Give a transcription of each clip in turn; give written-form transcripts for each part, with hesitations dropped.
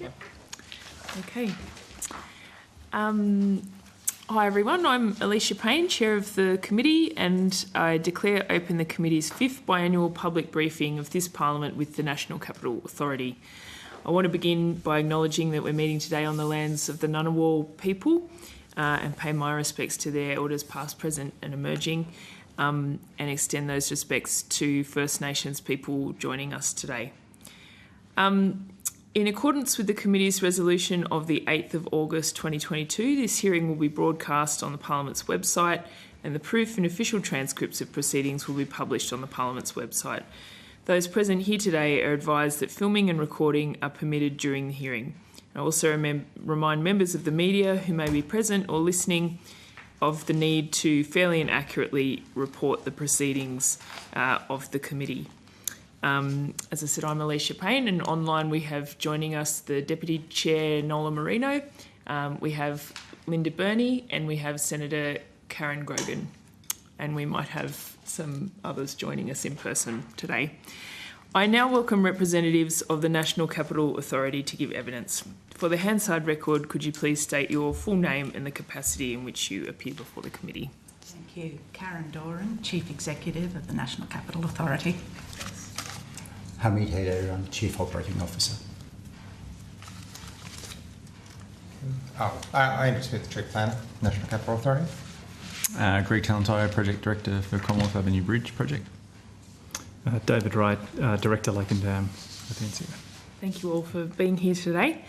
Yep. Okay. Hi everyone, I'm Alicia Payne, Chair of the committee, and I declare open the committee's 5th biannual public briefing of this Parliament with the National Capital Authority. I want to begin by acknowledging that we're meeting today on the lands of the Ngunnawal people and pay my respects to their elders past, present and emerging, and extend those respects to First Nations people joining us today. In accordance with the committee's resolution of the 8th of August 2022, this hearing will be broadcast on the Parliament's website, and the proof and official transcripts of proceedings will be published on the Parliament's website. Those present here today are advised that filming and recording are permitted during the hearing. I also remind members of the media who may be present or listening of the need to fairly and accurately report the proceedings of the committee. As I said, I'm Alicia Payne, and online we have joining us the Deputy Chair, Nola Marino, we have Linda Burney, and we have Senator Karen Grogan, and we might have some others joining us in person today. I now welcome representatives of the National Capital Authority to give evidence. For the Hansard record, could you please state your full name and the capacity in which you appear before the committee? Thank you. Karen Doran, Chief Executive of the National Capital Authority. Hamid Haider, I'm Chief Operating Officer. I'm Smith, Chief Planner, National Capital Authority. Greg Talentire, Project Director for Commonwealth Avenue Bridge Project. David Wright, Director Lake and Dam with the NCA. Thank you all for being here today.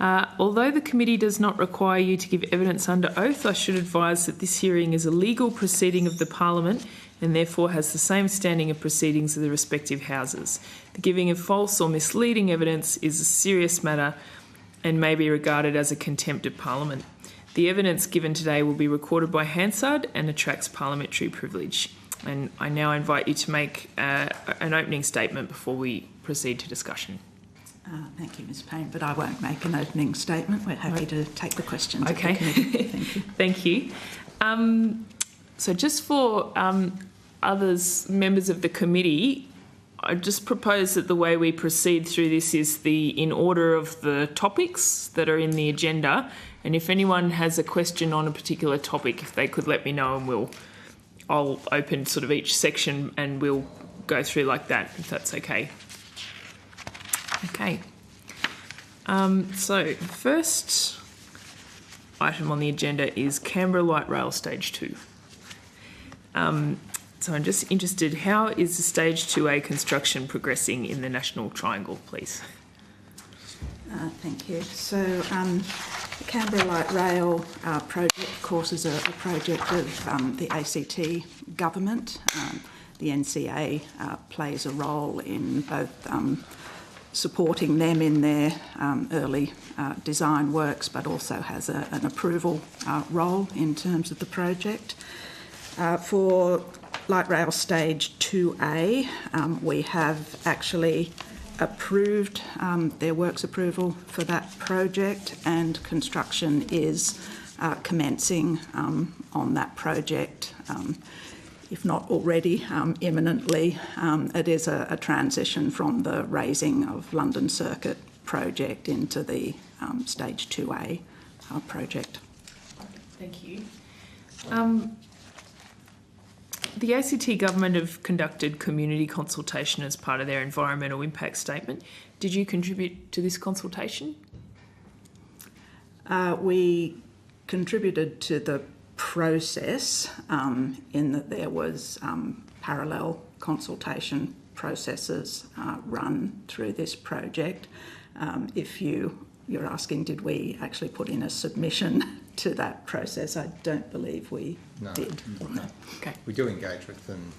Although the committee does not require you to give evidence under oath, I should advise that this hearing is a legal proceeding of the Parliament and therefore has the same standing of proceedings of the respective houses. The giving of false or misleading evidence is a serious matter and may be regarded as a contempt of Parliament. The evidence given today will be recorded by Hansard and attracts parliamentary privilege. And I now invite you to make an opening statement before we proceed to discussion. Thank you, Ms Payne, but I won't make an opening statement. We're happy to take the questions. Okay. Of the committee. Thank you. Thank you. So just for others, members of the committee, I just propose that the way we proceed through this is in order of the topics that are in the agenda. And if anyone has a question on a particular topic, if they could let me know, and I'll open sort of each section and we'll go through like that, if that's okay. Okay. So the first item on the agenda is Canberra Light Rail Stage 2. So I'm just interested, how is the Stage 2A construction progressing in the National Triangle, please? Thank you. So the Canberra Light Rail project, of course, is a project of the ACT government. The NCA plays a role in both supporting them in their early design works, but also has an approval role in terms of the project. For Light Rail Stage 2A, we have actually approved their works approval for that project, and construction is commencing on that project. If not already, imminently. It is a transition from the raising of London Circuit project into the Stage 2A project. Thank you. The ACT government have conducted community consultation as part of their environmental impact statement. Did you contribute to this consultation? We contributed to the process in that there was parallel consultation processes run through this project. If you're asking, did we actually put in a submission to that process? I don't believe we did. No. Okay. We do engage with them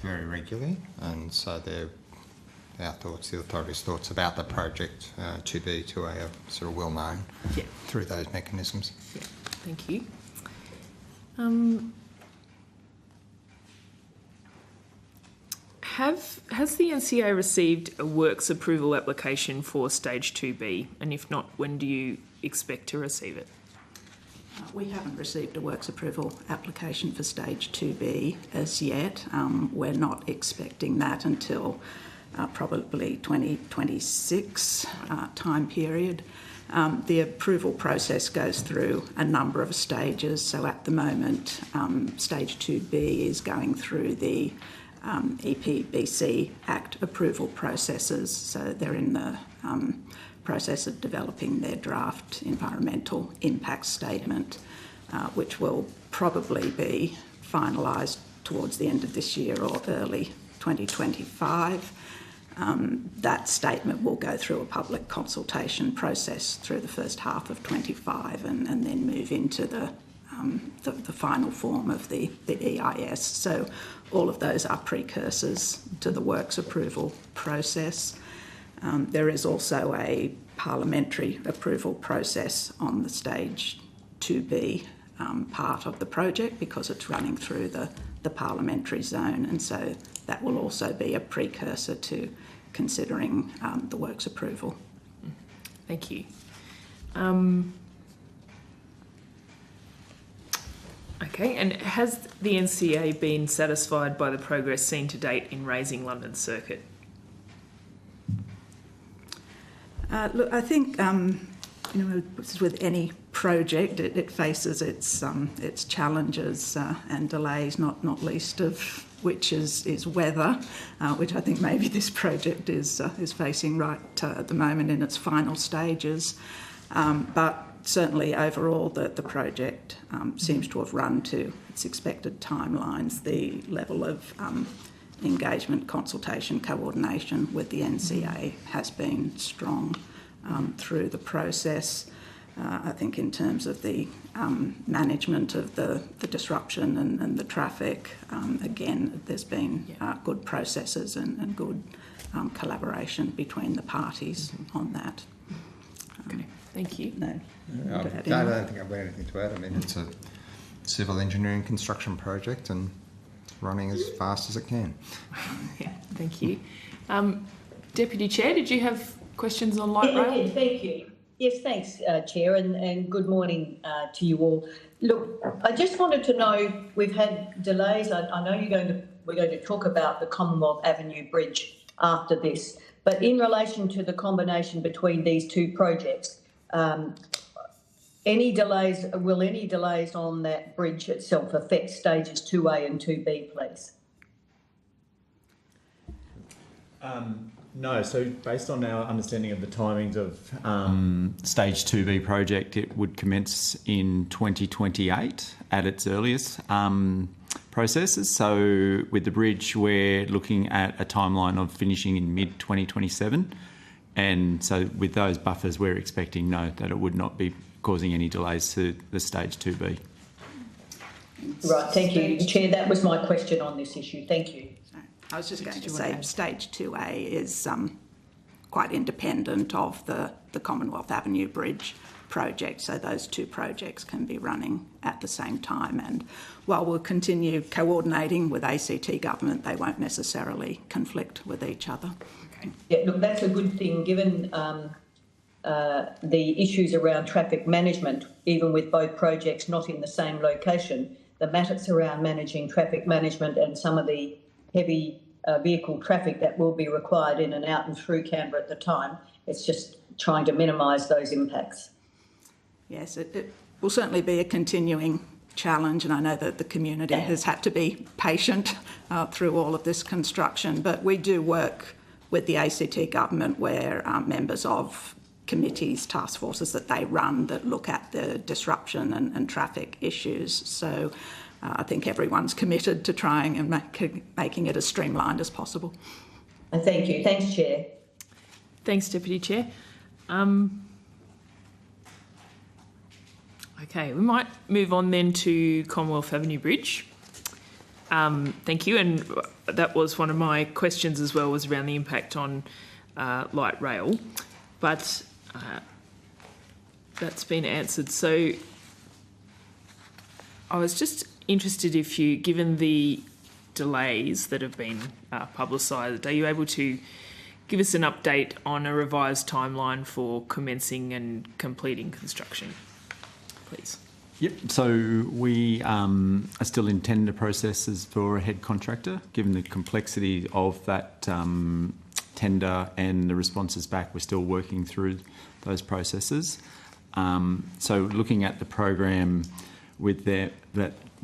very regularly, and so our thoughts, the authority's thoughts about the project 2B, 2A are sort of well known through those mechanisms. Yeah. Thank you. Has the NCA received a works approval application for Stage 2B? And if not, when do you expect to receive it? We haven't received a works approval application for Stage 2B as yet. We're not expecting that until probably 2026 time period. The approval process goes through a number of stages. So at the moment, stage 2B is going through the EPBC Act approval processes. So they're in the process of developing their draft environmental impact statement, which will probably be finalised towards the end of this year or early 2025. That statement will go through a public consultation process through the first half of 25 and then move into the final form of the EIS. So all of those are precursors to the works approval process. There is also a parliamentary approval process on the stage 2B part of the project because it's running through the parliamentary zone, and so that will also be a precursor to considering the works approval. Thank you. Okay, and has the NCA been satisfied by the progress seen to date in raising London Circuit? Look, I think with any project, it faces its challenges and delays, not least of which is weather, which I think maybe this project is facing right at the moment in its final stages. But certainly overall, the project seems to have run to its expected timelines. The level of engagement, consultation, coordination with the NCA has been strong through the process. I think in terms of the management of the disruption and the traffic, again, there's been good processes and good collaboration between the parties on that. Okay, thank you. No. I don't think I've got anything to add. I mean, it's a civil engineering construction project and running as fast as it can. Yeah, thank you. Deputy Chair, did you have questions on light rail? Yeah, thank you. Yes, thanks, Chair, and good morning to you all. Look, I just wanted to know, we've had delays. I know we're going to talk about the Commonwealth Avenue Bridge after this, but in relation to the combination between these two projects, will any delays on that bridge itself affect stages 2A and 2B, please? No, so based on our understanding of the timings of Stage 2B project, it would commence in 2028 at its earliest processes. So with the bridge, we're looking at a timeline of finishing in mid-2027. And so with those buffers, we're expecting, that it would not be causing any delays to the Stage 2B. Right, thank you. Chair, that was my question on this issue. Thank you. I was just going to say stage 2A is quite independent of the Commonwealth Avenue Bridge project, so those two projects can be running at the same time, and while we'll continue coordinating with ACT government, they won't necessarily conflict with each other. Okay. Yeah, look, that's a good thing given the issues around traffic management, even with both projects not in the same location, the matters around managing traffic management and some of the heavy vehicle traffic that will be required in and out and through Canberra at the time. It's just trying to minimise those impacts. Yes, it will certainly be a continuing challenge, and I know that the community has had to be patient through all of this construction, but we do work with the ACT government where members of committees, task forces that they run that look at the disruption and traffic issues. So I think everyone's committed to trying and making it as streamlined as possible. And thank you. Thanks, Chair. Thanks, Deputy Chair. Okay, we might move on then to Commonwealth Avenue Bridge. Thank you, and that was one of my questions as well, was around the impact on light rail, but that's been answered. So I was just interested if you, given the delays that have been publicised, are you able to give us an update on a revised timeline for commencing and completing construction, please? Yep, so we are still in tender processes for a head contractor, given the complexity of that tender and the responses back. We're still working through those processes. So looking at the program with that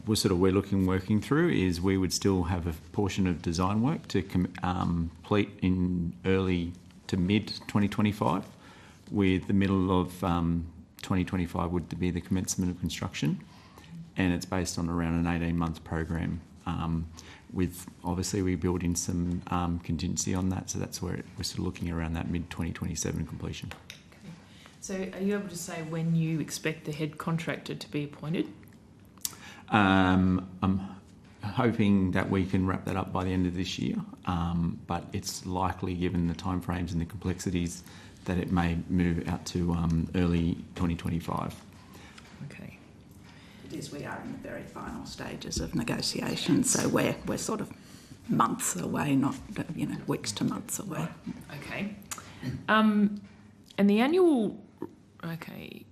we're working through is we would still have a portion of design work to complete in early to mid 2025, with the middle of 2025 would be the commencement of construction, and it's based on around an 18-month program. With obviously we build in some contingency on that, so that's where we're sort of looking around that mid 2027 completion. Okay. So are you able to say when you expect the head contractor to be appointed? I'm hoping that we can wrap that up by the end of this year, but it's likely, given the timeframes and the complexities, that it may move out to early 2025. Okay. It is, we are in the very final stages of negotiations, so we're sort of months away, not weeks to months away. Okay. And the annual, okay.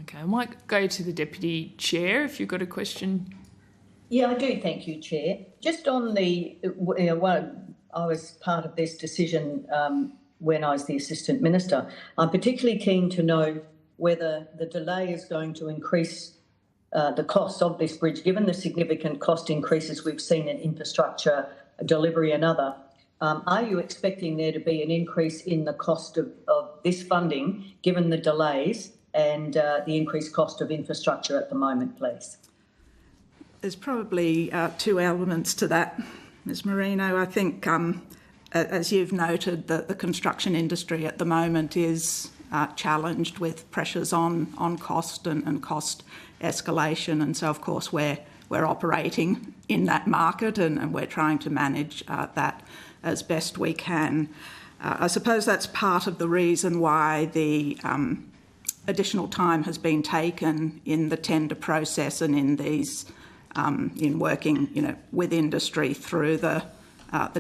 Okay, I might go to the Deputy Chair if you've got a question. Yeah, I do. Thank you, Chair. Just on the, I was part of this decision when I was the Assistant Minister. I'm particularly keen to know whether the delay is going to increase the cost of this bridge, given the significant cost increases we've seen in infrastructure, delivery and other. Are you expecting there to be an increase in the cost of this funding, given the delays and the increased cost of infrastructure at the moment, please? There's probably two elements to that, Ms Marino. I think, as you've noted, that the construction industry at the moment is challenged with pressures on cost and cost escalation, and so of course we're operating in that market and we're trying to manage that as best we can. I suppose that's part of the reason why the additional time has been taken in the tender process and in these in working with industry through the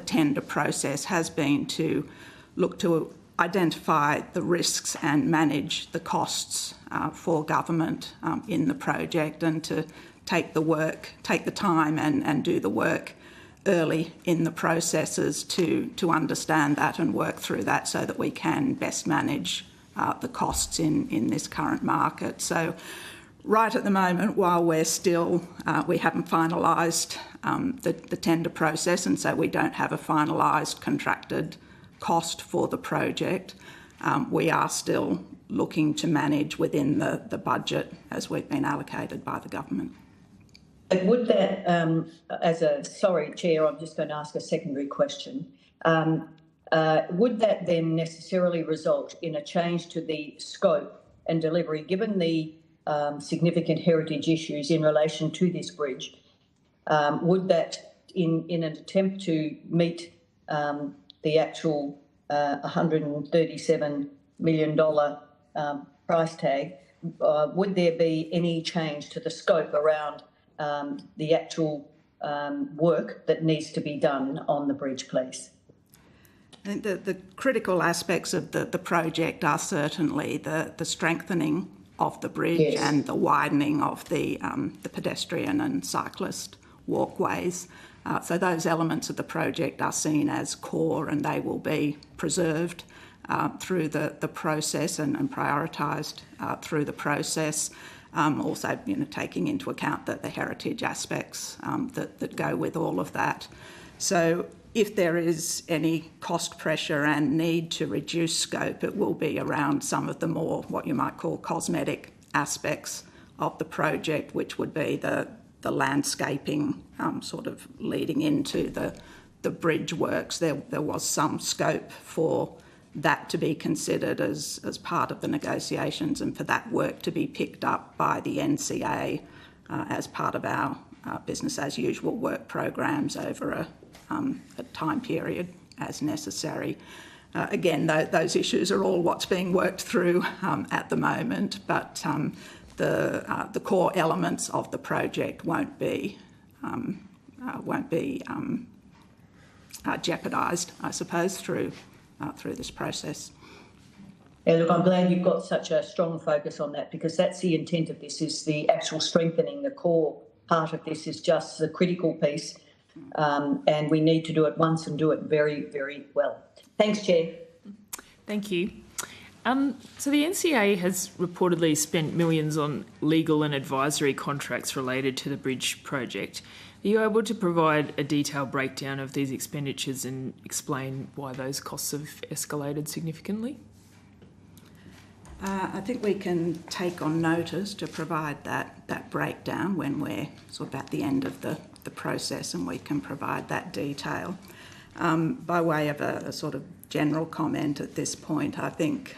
tender process, has been to look to identify the risks and manage the costs for government in the project, and to take the time and do the work early in the processes to understand that and work through that so that we can best manage the costs in this current market. So right at the moment, while we're still, we haven't finalised the tender process, and so we don't have a finalised contracted cost for the project, we are still looking to manage within the budget as we've been allocated by the government. Would that, sorry, Chair, I'm just going to ask a secondary question. Would that then necessarily result in a change to the scope and delivery, given the significant heritage issues in relation to this bridge? Would that, in an attempt to meet the actual $137 million price tag, would there be any change to the scope around the actual work that needs to be done on the bridge, please? I think the critical aspects of the project are certainly the strengthening of the bridge, yes, and the widening of the pedestrian and cyclist walkways. So those elements of the project are seen as core, and they will be preserved through the process and prioritised through the process. Also, taking into account the heritage aspects that go with all of that. So if there is any cost pressure and need to reduce scope, it will be around some of the more, what you might call, cosmetic aspects of the project, which would be the landscaping sort of leading into the bridge works. There was some scope for that to be considered as part of the negotiations, and for that work to be picked up by the NCA as part of our business as usual work programs over a time period as necessary. Again, those issues are all what's being worked through at the moment, but the core elements of the project won't be jeopardised, I suppose, through this process. Yeah, look, I'm glad you've got such a strong focus on that, because that's the intent of this, is the actual strengthening. The core part of this is just the critical piece, and we need to do it once and do it very, very well. Thanks, Chair. Thank you. So the NCA has reportedly spent millions on legal and advisory contracts related to the bridge project. Are you able to provide a detailed breakdown of these expenditures and explain why those costs have escalated significantly? I think we can take on notice to provide that breakdown when we're sort of at the end of the process, and we can provide that detail. By way of a sort of general comment at this point, I think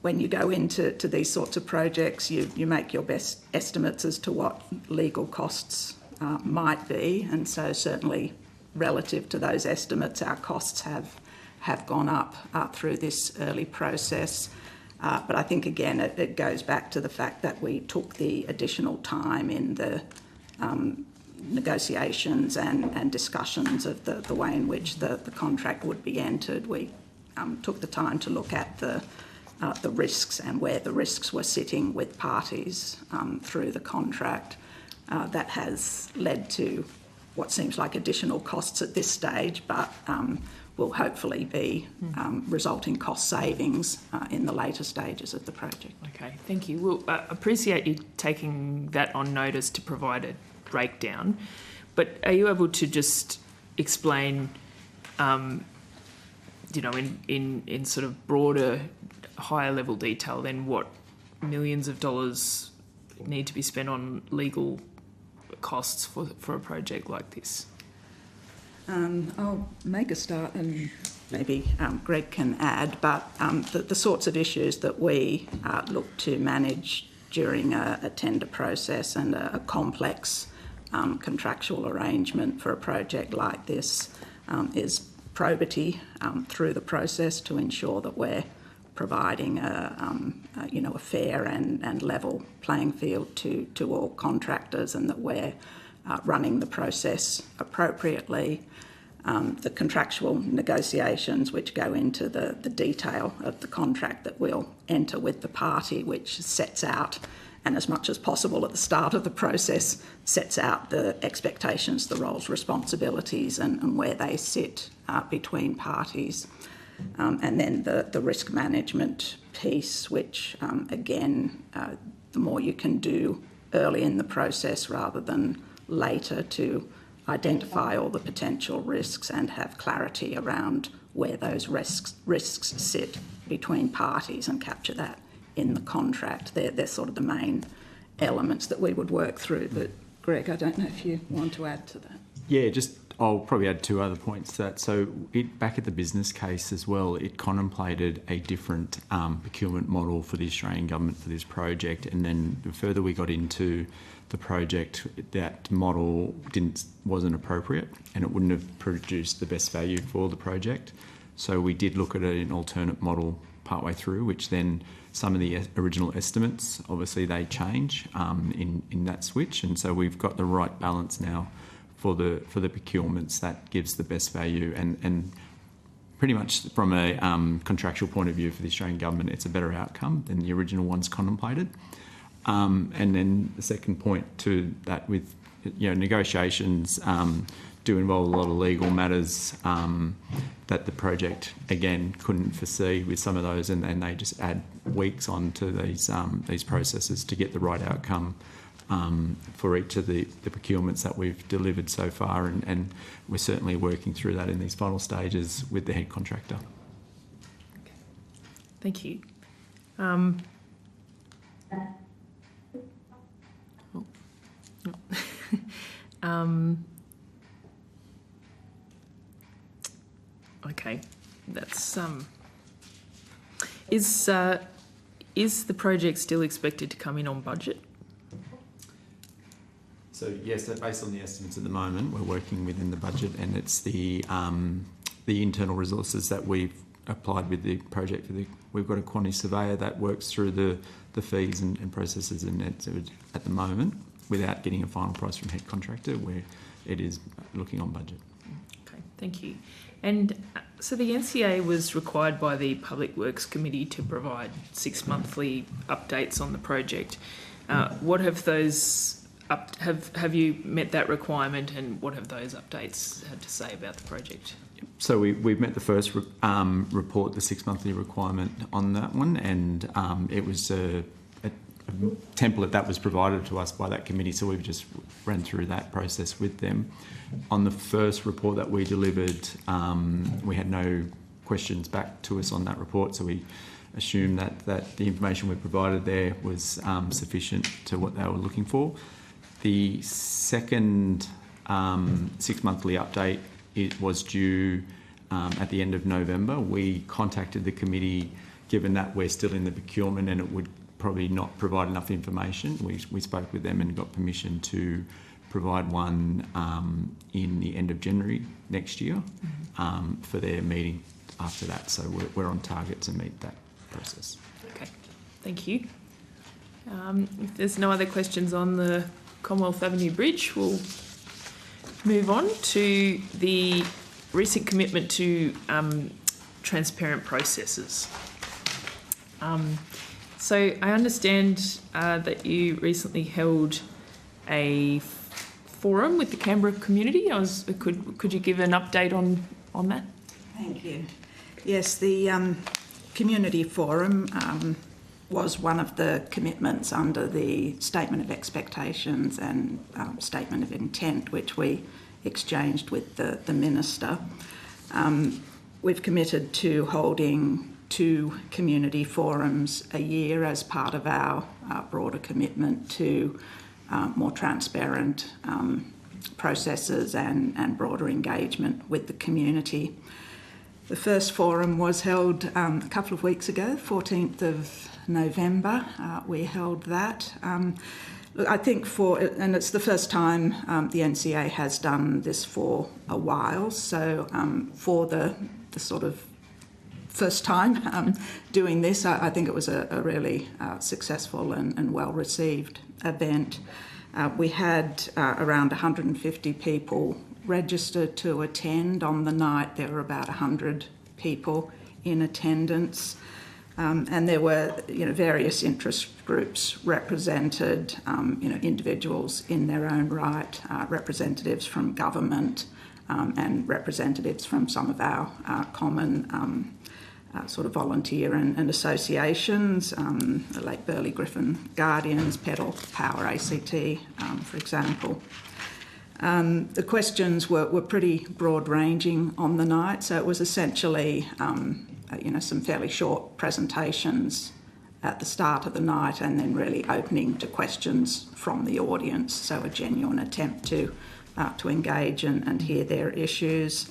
when you go into these sorts of projects, you make your best estimates as to what legal costs might be, and so certainly relative to those estimates, our costs have gone up through this early process. But I think, again, it goes back to the fact that we took the additional time in the negotiations and discussions of the way in which the contract would be entered. We took the time to look at the risks and where the risks were sitting with parties through the contract. That has led to what seems like additional costs at this stage, but will hopefully be resulting cost savings in the later stages of the project. Okay, thank you. Well, I appreciate you taking that on notice to provide a breakdown, but are you able to just explain, in sort of broader, higher level detail then what millions of dollars need to be spent on legal costs for a project like this? I'll make a start and maybe Greg can add, but the sorts of issues that we look to manage during a tender process and a complex contractual arrangement for a project like this is probity through the process to ensure that we're providing a fair and level playing field to all contractors, and that we're running the process appropriately. The contractual negotiations which go into the detail of the contract that we'll enter with the party, which sets out, and as much as possible at the start of the process, sets out the expectations, the roles, responsibilities and where they sit between parties. And then the risk management piece, which again, the more you can do early in the process rather than later to identify all the potential risks and have clarity around where those risks sit between parties and capture that in the contract. They're sort of the main elements that we would work through. But Greg, I don't know if you want to add to that. Yeah, I'll probably add two other points to that. So back at the business case as well, it contemplated a different procurement model for the Australian government for this project, and then the further we got into the project, that model wasn't appropriate and it wouldn't have produced the best value for the project. So we did look at an alternate model partway through, which then some of the original estimates, obviously they change in that switch, and so we've got the right balance now for the procurements that gives the best value, and pretty much from a contractual point of view for the Australian government, it's a better outcome than the original ones contemplated. And then the second point to that, with negotiations do involve a lot of legal matters that the project again couldn't foresee with some of those, and they just add weeks onto these processes to get the right outcome for each of the procurements that we've delivered so far, and we're certainly working through that in these final stages with the head contractor. Okay. Thank you. Okay, that's is the project still expected to come in on budget? So yes, based on the estimates at the moment, we're working within the budget, and it's the internal resources that we've applied with the project. We've got a quantity surveyor that works through the fees and processes and at the moment, without getting a final price from head contractor, where it is looking on budget. Okay, Thank you. And so the NCA was required by the Public Works Committee to provide 6 monthly updates on the project. What have those have you met that requirement, and what have those updates had to say about the project? So we've met the first report, the 6 monthly requirement on that one, and it was a template that was provided to us by that committee, so we've just ran through that process with them. On the first report that we delivered, we had no questions back to us on that report, so we assumed that the information we provided there was sufficient to what they were looking for. The second 6 monthly update, it was due at the end of November. We contacted the committee, given that we're still in the procurement and it would probably not provide enough information. We spoke with them and got permission to provide one in the end of January next year for their meeting after that. So we're on target to meet that process. Okay, thank you. If there's no other questions on the Commonwealth Avenue Bridge, we'll move on to the recent commitment to transparent processes. So I understand that you recently held a forum with the Canberra community. Could you give an update on that? Thank you. Yes, the community forum was one of the commitments under the Statement of Expectations and Statement of Intent, which we exchanged with the Minister. We've committed to holding 2 community forums a year as part of our broader commitment to more transparent processes and broader engagement with the community. The first forum was held a couple of weeks ago, 14th of November. We held that. Look, I think and it's the first time the NCA has done this for a while, so for the sort of first time doing this, I think it was a really successful and well-received event. We had around 150 people registered to attend. On the night there were about 100 people in attendance, and there were various interest groups represented, individuals in their own right, representatives from government, and representatives from some of our common sort of volunteer and associations, the Lake Burleigh Griffin Guardians, Pedal Power ACT, for example. The questions were pretty broad-ranging on the night, so it was essentially, some fairly short presentations at the start of the night and then really opening to questions from the audience, so a genuine attempt to engage and hear their issues.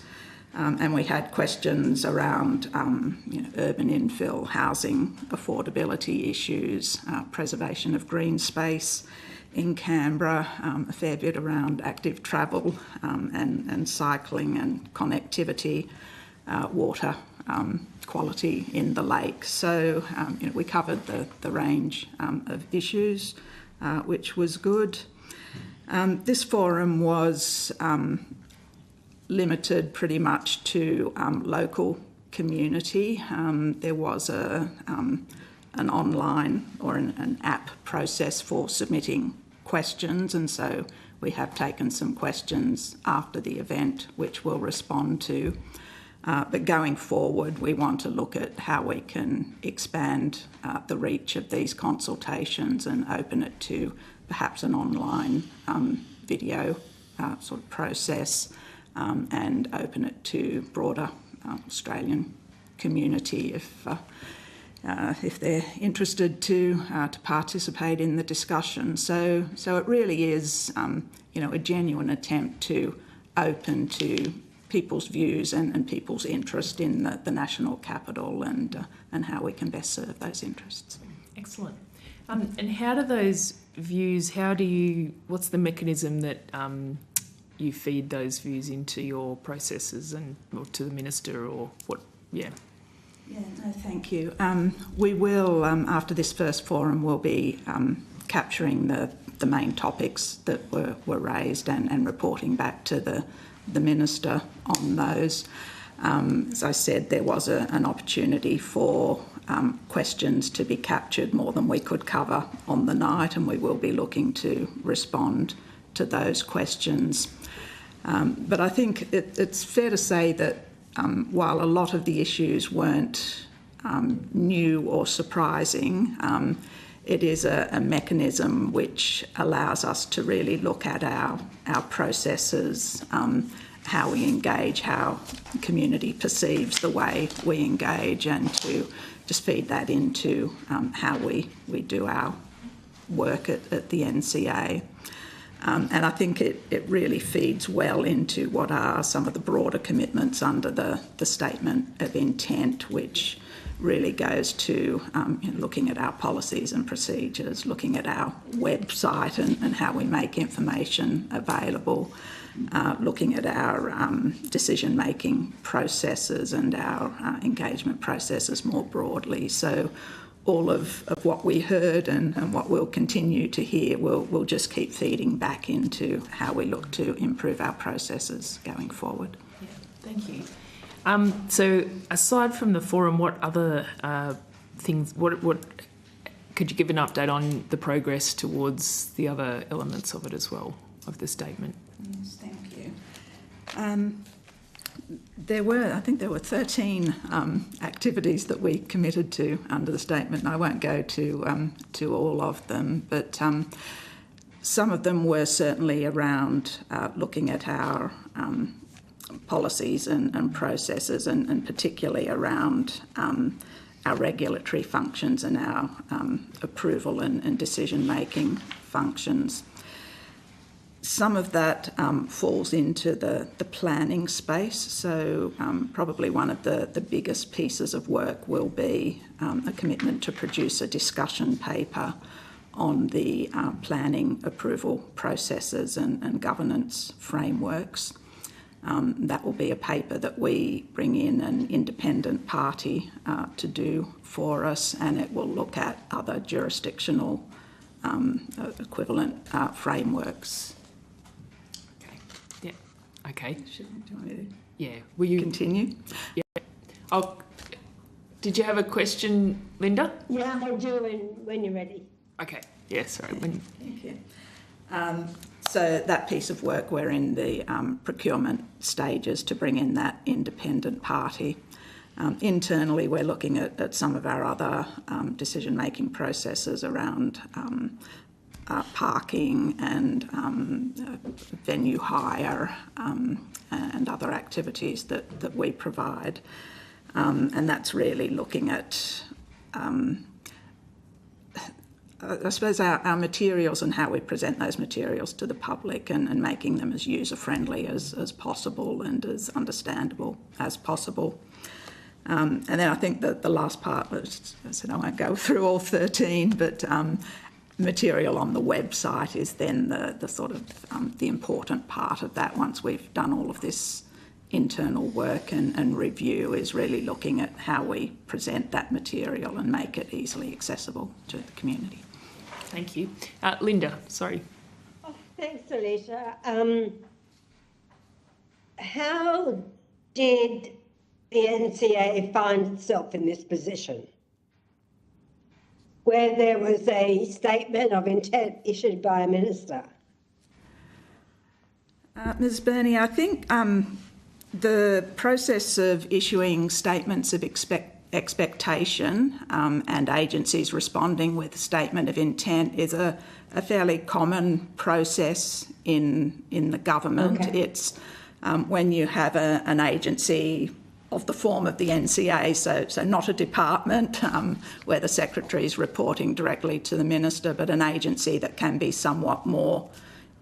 And we had questions around urban infill, housing affordability issues, preservation of green space in Canberra, a fair bit around active travel and cycling and connectivity, water quality in the lake. So we covered the range of issues, which was good. This forum was limited pretty much to local community. There was an online or an app process for submitting questions, and so we have taken some questions after the event which we'll respond to. But going forward, we want to look at how we can expand the reach of these consultations and open it to perhaps an online video sort of process, and open it to broader Australian community if they're interested to participate in the discussion. So it really is a genuine attempt to open to people's views and people's interest in the national capital and how we can best serve those interests. Excellent. And how do those views? What's the mechanism that you feed those views into your processes or to the minister or what? Yeah. Yeah, no, thank you. We will, after this first forum, we'll be capturing the main topics that were raised and reporting back to the Minister on those. As I said, there was an opportunity for questions to be captured more than we could cover on the night, and we will be looking to respond to those questions. But I think it's fair to say that while a lot of the issues weren't new or surprising, it is a mechanism which allows us to really look at our processes, how we engage, how the community perceives the way we engage, and to just feed that into how we do our work at the NCA. And I think it really feeds well into what are some of the broader commitments under the Statement of Intent, which really goes to looking at our policies and procedures, looking at our website and how we make information available, looking at our decision-making processes and our engagement processes more broadly. So all of what we heard and what we'll continue to hear will just keep feeding back into how we look to improve our processes going forward. Yeah, thank you. So aside from the forum, what other things, what could you give an update on the progress towards the other elements of it as well, of the statement? Yes, thank you. I think there were 13 activities that we committed to under the statement, and I won't go to all of them, but some of them were certainly around looking at our policies and processes, and particularly around our regulatory functions and our approval and decision-making functions. Some of that falls into the planning space, so probably one of the biggest pieces of work will be a commitment to produce a discussion paper on the planning approval processes and governance frameworks. That will be a paper that we bring in an independent party to do for us, and it will look at other jurisdictional equivalent frameworks. Okay. Do you want me to Yeah. Will you continue? Yeah. Did you have a question, Linda? Yeah, I do when you're ready. Okay. Yeah, sorry. Thank you. So that piece of work, we're in the procurement stages to bring in that independent party. Internally, we're looking at some of our other decision-making processes around parking and venue hire and other activities that we provide. And that's really looking at, I suppose, our materials and how we present those materials to the public and making them as user-friendly as possible and as understandable as possible. And then I think that the last part was, I said I won't go through all 13, but material on the website is then the sort of the important part of that. Once we've done all of this internal work and review, is really looking at how we present that material and make it easily accessible to the community. Thank you. Linda, sorry. Oh, thanks, Alicia. How did the NCA find itself in this position, where there was a statement of intent issued by a minister? Ms Burney, I think the process of issuing statements of expectation and agencies responding with a statement of intent is a fairly common process in the government. Okay. It's when you have an agency of the form of the NCA, so not a department where the secretary is reporting directly to the minister, but an agency that can be somewhat more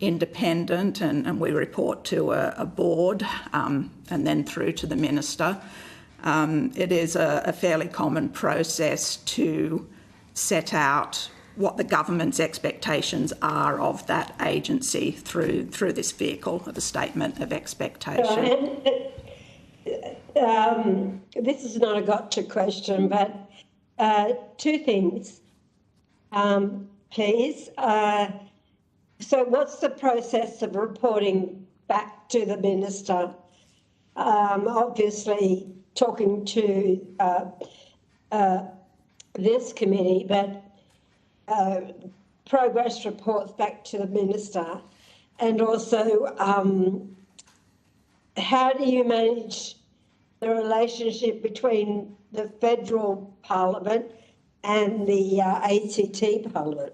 independent, and we report to a board and then through to the minister. It is a fairly common process to set out what the government's expectations are of that agency through this vehicle of a statement of expectation. This is not a gotcha question, but two things. please. So what's the process of reporting back to the Minister? Obviously talking to this committee, but progress reports back to the Minister, and also how do you manage the relationship between the federal parliament and the ACT parliament?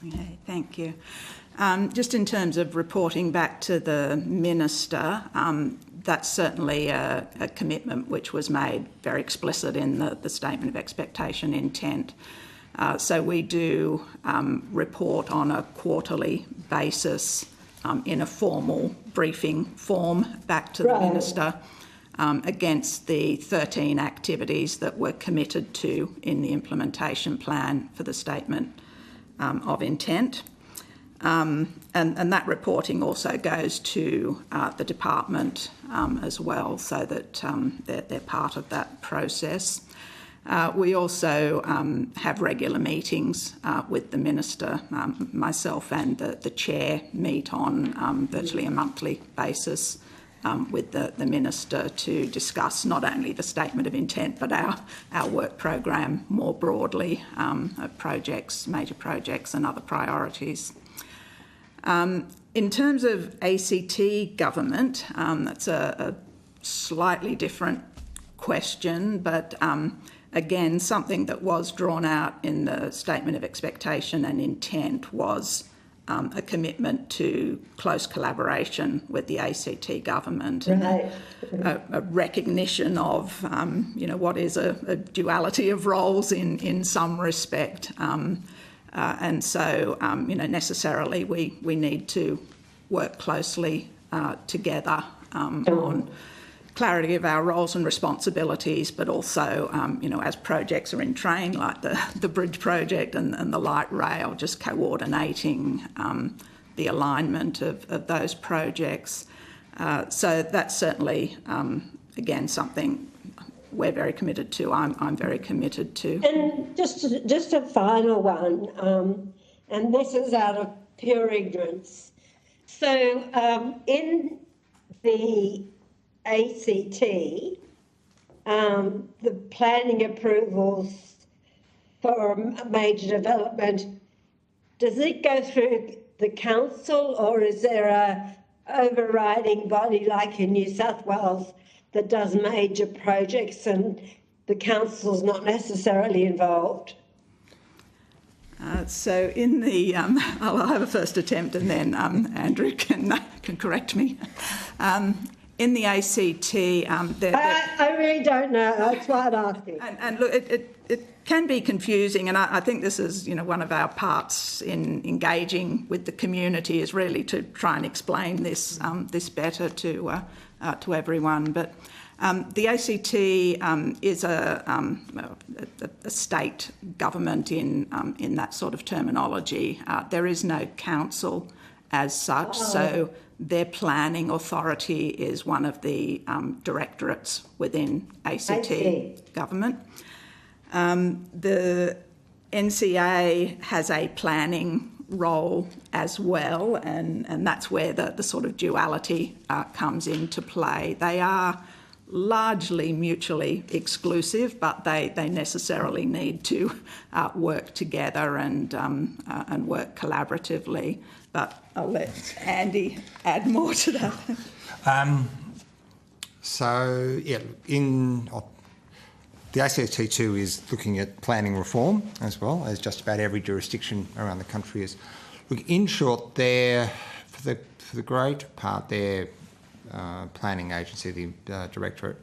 Okay, thank you. Just in terms of reporting back to the Minister, that's certainly a commitment which was made very explicit in the Statement of Expectation Intent. So we do report on a quarterly basis in a formal briefing form back to the Minister against the 13 activities that were committed to in the implementation plan for the Statement of Intent. And that reporting also goes to the department as well, so that they're part of that process. We also have regular meetings with the Minister. Myself and the Chair meet on virtually a monthly basis with the Minister to discuss not only the Statement of Intent but our work program more broadly, projects, major projects and other priorities. In terms of ACT government, that's a slightly different question, but again, something that was drawn out in the Statement of Expectation and Intent was a commitment to close collaboration with the ACT government, and a recognition of, what is a duality of roles in some respect. And so, necessarily we need to work closely together on clarity of our roles and responsibilities, but also, as projects are in train, like the bridge project and the light rail, just coordinating the alignment of those projects. So that's certainly, again, something we're very committed to. I'm very committed to. And just a final one, and this is out of pure ignorance. So in the ACT, the planning approvals for a major development, does it go through the council, or is there a overriding body like in New South Wales that does major projects and the council's not necessarily involved? So in the, I'll have a first attempt and then Andrew can correct me. In the ACT, I really don't know. That's why I'm asking. And look, it can be confusing, and I think this is, one of our parts in engaging with the community is really to try and explain this better to everyone. But the ACT is a state government in that sort of terminology. There is no council as such, so their planning authority is one of the directorates within ACT government. The NCA has a planning role as well, and that's where the sort of duality comes into play. They are largely mutually exclusive, but they necessarily need to work together and work collaboratively. But I'll let Andy add more to that. The ACT2 is looking at planning reform as well, as just about every jurisdiction around the country is. Look, in short, for the great part, their planning agency, the Directorate,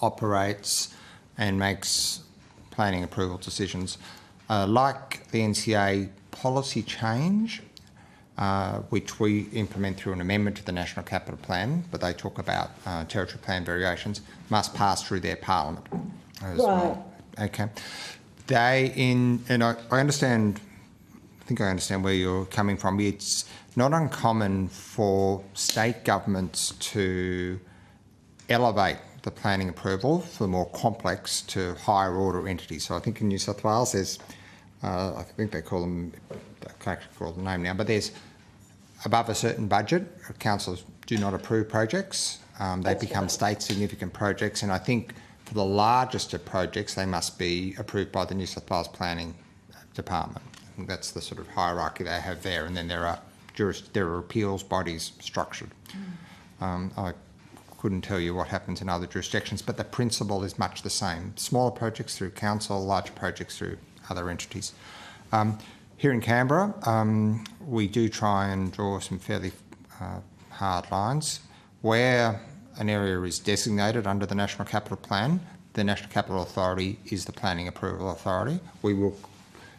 operates and makes planning approval decisions. Like the NCA, policy change, which we implement through an amendment to the National Capital Plan, but they talk about territory plan variations, must pass through their parliament as well. Okay. I understand, I think I understand where you're coming from. It's not uncommon for state governments to elevate the planning approval for more complex to higher order entities. So I think in New South Wales there's I think they call them, I can't actually recall the name now, but there's above a certain budget, councils do not approve projects. They become state significant projects, and I think for the largest of projects, they must be approved by the New South Wales Planning Department. I think that's the sort of hierarchy they have there, and then there are appeals bodies structured. I couldn't tell you what happens in other jurisdictions, but the principle is much the same. Smaller projects through council, larger projects through other entities. Here in Canberra, we do try and draw some fairly hard lines. Where an area is designated under the National Capital Plan, the National Capital Authority is the planning approval authority. We will,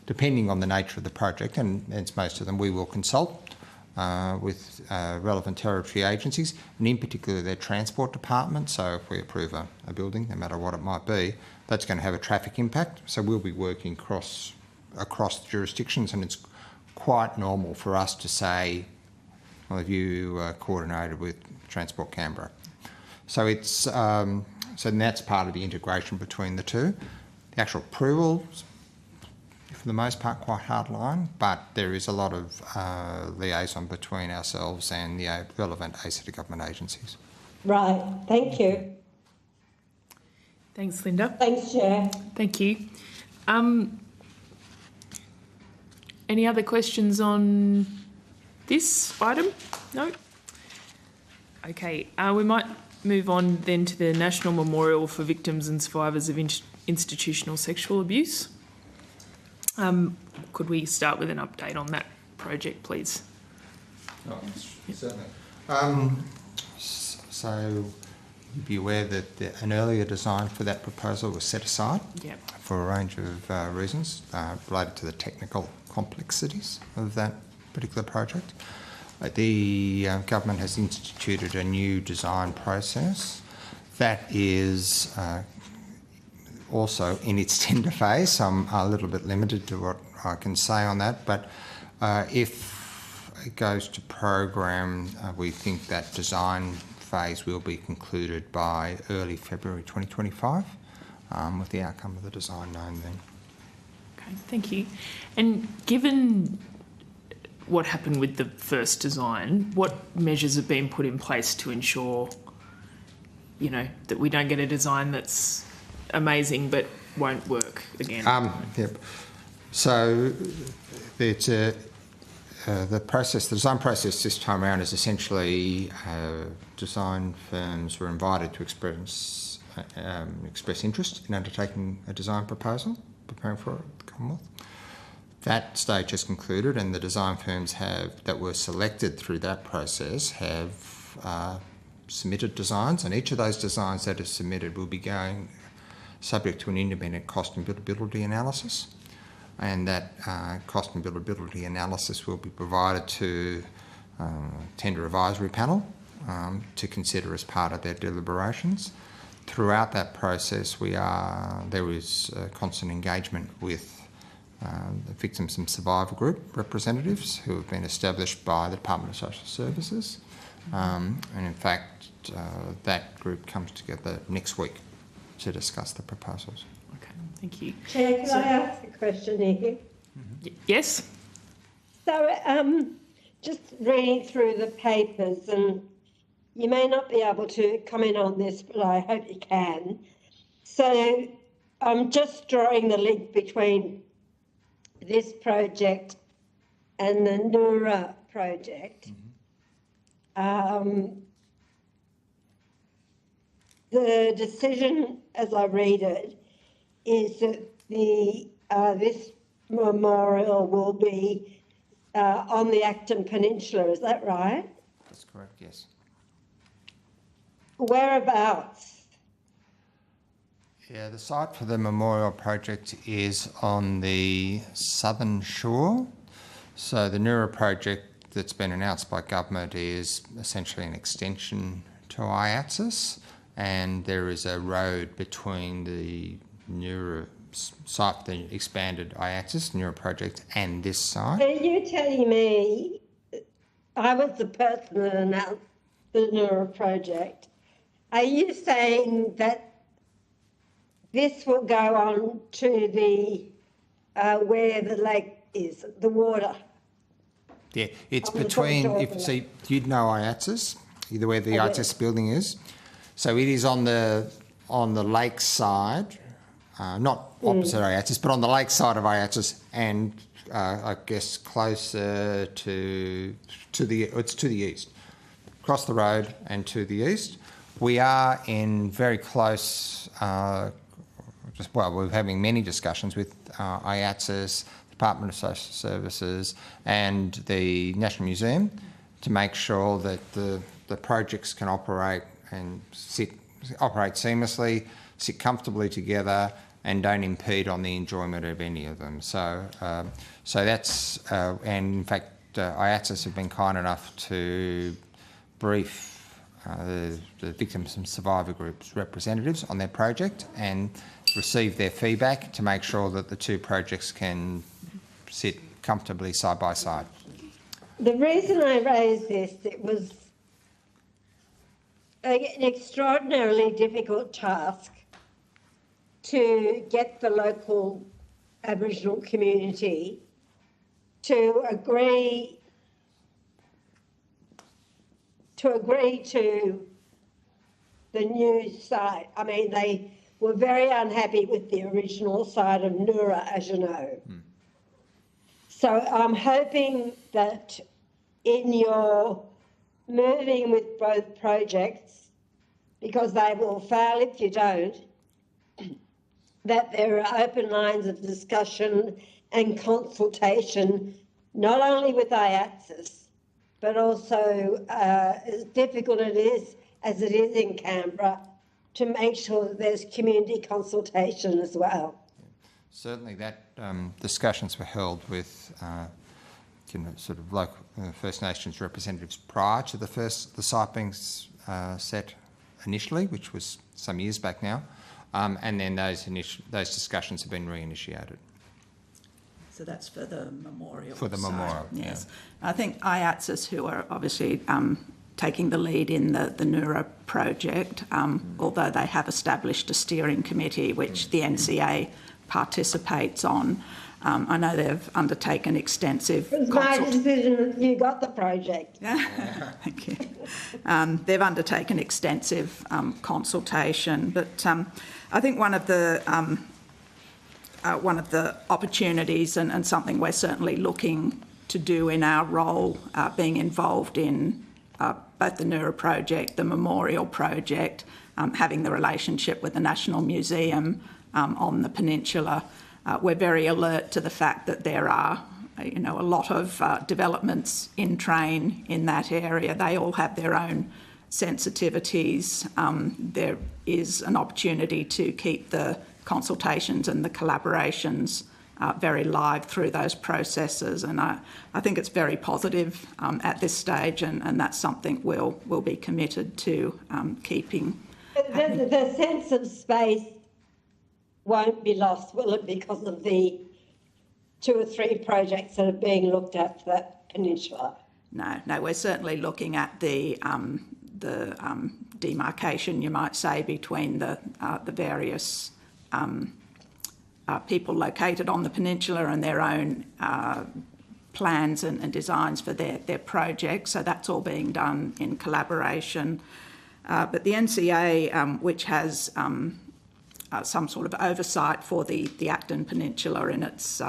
depending on the nature of the project, and it's most of them, we will consult with relevant territory agencies, and in particular their transport department. So if we approve a building, no matter what it might be, that's going to have a traffic impact. So we'll be working across the jurisdictions, and it's quite normal for us to say, well, have you coordinated with Transport Canberra? So it's so that's part of the integration between the two. The actual approvals, for the most part, quite hard line, but there is a lot of liaison between ourselves and the relevant ACT government agencies. Right, thank you. Thanks, Linda. Thanks, Chair. Thank you. Any other questions on this item? No? Okay, we might move on then to the National Memorial for Victims and Survivors of Institutional Sexual Abuse. Could we start with an update on that project, please? Oh, certainly. So you'd be aware that an earlier design for that proposal was set aside for a range of reasons related to the technical complexities of that particular project. The government has instituted a new design process that is also in its tender phase. So I'm a little bit limited to what I can say on that, but if it goes to program, we think that design phase will be concluded by early February 2025, with the outcome of the design known then. Okay, thank you. And given what happened with the first design, what measures have been put in place to ensure, you know, that we don't get a design that's amazing but won't work again? Yep. So it's the design process this time around is essentially design firms were invited to express interest in undertaking a design proposal, preparing for the Commonwealth. That stage has concluded, and the design firms that were selected through that process have submitted designs, and each of those designs that are submitted will be going subject to an independent cost and buildability analysis, and that cost and buildability analysis will be provided to tender advisory panel to consider as part of their deliberations. Throughout that process, there is constant engagement with the Victims and Survivor Group representatives who have been established by the Department of Social Services, and in fact that group comes together next week to discuss the proposals. Okay, thank you. Chair, can I ask a question here? Yes? So, just reading through the papers, and you may not be able to comment on this, but I hope you can. So, I'm just drawing the link between this project and the NURA project. The decision, as I read it, is that this memorial will be on the Acton Peninsula. Is that right? That's correct, yes. Whereabouts? Yeah, the site for the memorial project is on the southern shore. So the NURA project that's been announced by government is essentially an extension to IATSIS, and there is a road between the NURA site, the expanded IATSIS NURA project, and this site. Are you telling me, I was the person that announced the NURA project, are you saying that this will go on to the where the lake is, the water. Yeah, it's On the between, top of if the see, you'd know IATSIS, either where the IATSIS building is. So it is on the lake side, not opposite IATSIS, but on the lake side of IATSIS, and I guess closer to the east, across the road and to the east. We are in very close, we're having many discussions with IATSIS, Department of Social Services and the National Museum to make sure that the projects can operate and operate seamlessly, sit comfortably together and don't impede on the enjoyment of any of them. So that's, and in fact IATSIS have been kind enough to brief the victims and survivor groups representatives on their project and receive their feedback to make sure that the two projects can sit comfortably side by side. The reason I raised this, it was an extraordinarily difficult task to get the local Aboriginal community to agree to the new site. I mean, they were very unhappy with the original site of Noora, as you know. So I'm hoping that in your moving with both projects, because they will fail if you don't, that there are open lines of discussion and consultation, not only with IATSIS, but also, as difficult as it is in Canberra, to make sure that there's community consultation as well. Certainly that discussions were held with sort of local First Nations representatives prior to the site being set initially, which was some years back now, and then those discussions have been reinitiated. So that's for the memorial. For the site. memorial, yes. Yeah. I think IATSIS, who are obviously taking the lead in the Noora project, although they have established a steering committee which the NCA participates on. I know they've undertaken extensive... It was my decision that you got the project. Thank you. They've undertaken extensive consultation, but I think one of the opportunities and something we're certainly looking to do in our role, being involved in both the Noora project, the memorial project, having the relationship with the National Museum on the peninsula. We're very alert to the fact that there are, a lot of developments in train in that area. They all have their own sensitivities. There is an opportunity to keep the consultations and the collaborations very live through those processes, and I think it's very positive at this stage, and that's something we'll be committed to keeping. The sense of space won't be lost, will it, because of the 2 or 3 projects that are being looked at for that peninsula? No, we're certainly looking at the demarcation, you might say, between the various people located on the peninsula and their own plans and designs for their projects. So that's all being done in collaboration. But the NCA, which has some sort of oversight for the Acton Peninsula in its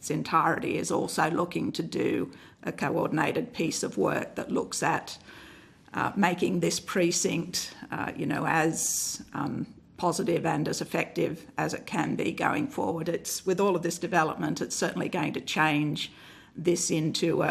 entirety, is also looking to do a coordinated piece of work that looks at making this precinct, as positive and as effective as it can be going forward. It's, with all of this development, it's certainly going to change this into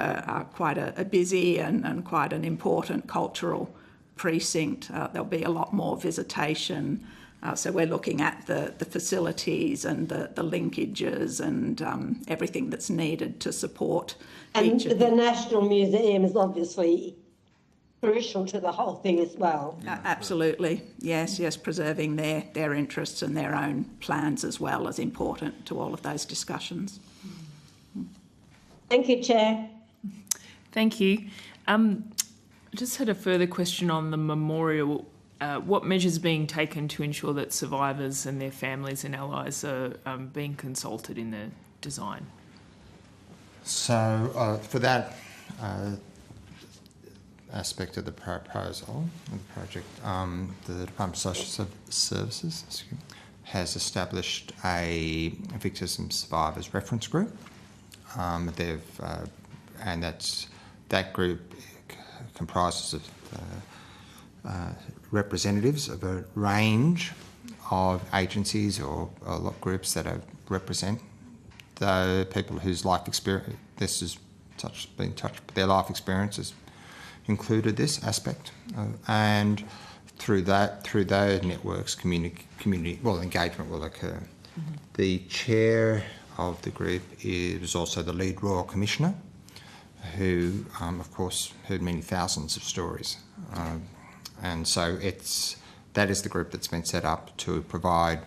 quite a busy and quite an important cultural precinct. There'll be a lot more visitation. So we're looking at the facilities and the linkages and everything that's needed to support. And the National Museum is obviously crucial to the whole thing as well. Absolutely, yes, preserving their interests and their own plans as well is important to all of those discussions. Thank you, Chair. Thank you. I just had a further question on the memorial. What measures are being taken to ensure that survivors and their families and allies are being consulted in design? So for that aspect of the proposal, of the project, the Department of Social Services has established a victims and survivors reference group. And that group comprises of representatives of a range of agencies or groups that represent the people whose life experience their life experiences included this aspect, and through those networks, engagement will occur. Mm-hmm. The chair of the group is also the lead royal commissioner, who, of course, heard many thousands of stories, and so that is the group that's been set up to provide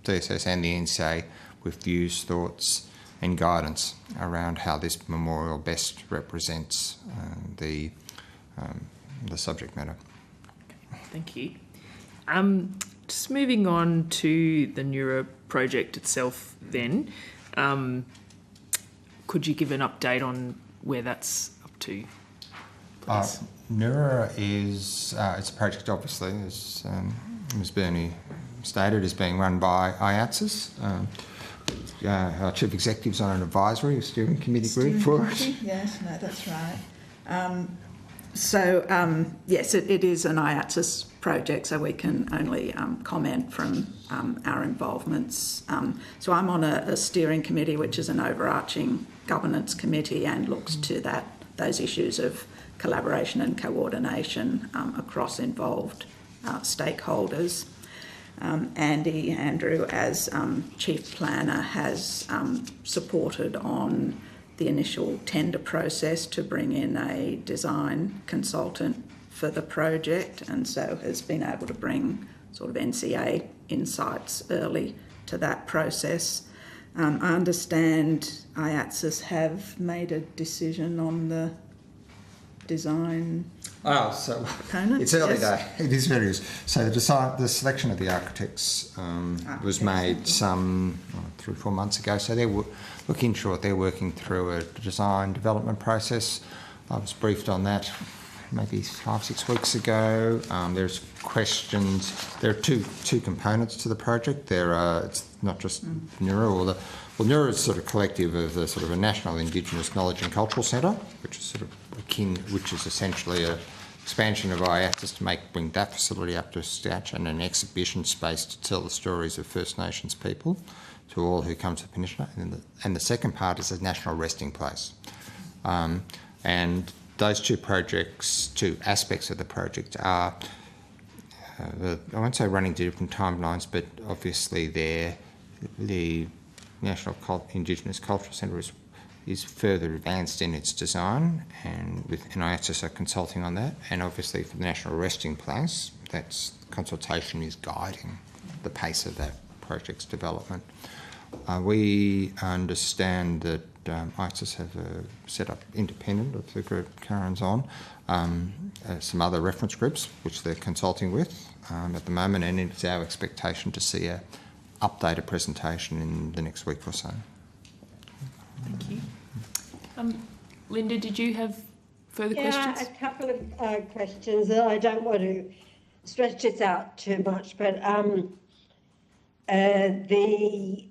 DSS and the NCA with views, thoughts, and guidance around how this memorial best represents the subject matter. Thank you. Just moving on to the Neura project itself then, could you give an update on where that's up to, please? Neura is it's a project, obviously, as Ms Burney stated, is being run by IATSIS. Our Chief Executive's on an advisory steering committee group for it. Yes, no, that's right. Yes, it is an IATSIS project, so we can only comment from our involvements. So I'm on a steering committee, which is an overarching governance committee and looks to those issues of collaboration and coordination across involved stakeholders. Andrew, as Chief Planner, has supported on the initial tender process to bring in a design consultant for the project, and so has been able to bring sort of NCA insights early to that process. I understand IATSIS have made a decision on the design component. It's early day. It is very early. So the selection of the architects was made some 3 or 4 months ago. So they're they're working through a design development process. I was briefed on that maybe 5 or 6 weeks ago. There's questions. There are two components to the project. It's not just Neura. Neura is sort of collective of the sort of a National Indigenous Knowledge and Cultural Centre, which is sort of which is essentially a expansion of IATSIS to bring that facility up to scratch, and an exhibition space to tell the stories of First Nations people to all who come to the peninsula. And the second part is a national resting place. And those two aspects of the project are, I won't say running to different timelines, but obviously the National Indigenous Cultural Centre is further advanced in its design, and IATSIS are consulting on that. And obviously for the National Resting Place, that's consultation is guiding the pace of that project's development. We understand that IATSIS have set up, independent of the group Karen's on, some other reference groups which they're consulting with at the moment, and it's our expectation to see a updated presentation in the next week or so. Thank you. Linda, did you have further questions? Yeah, a couple of questions. I don't want to stretch this out too much, but the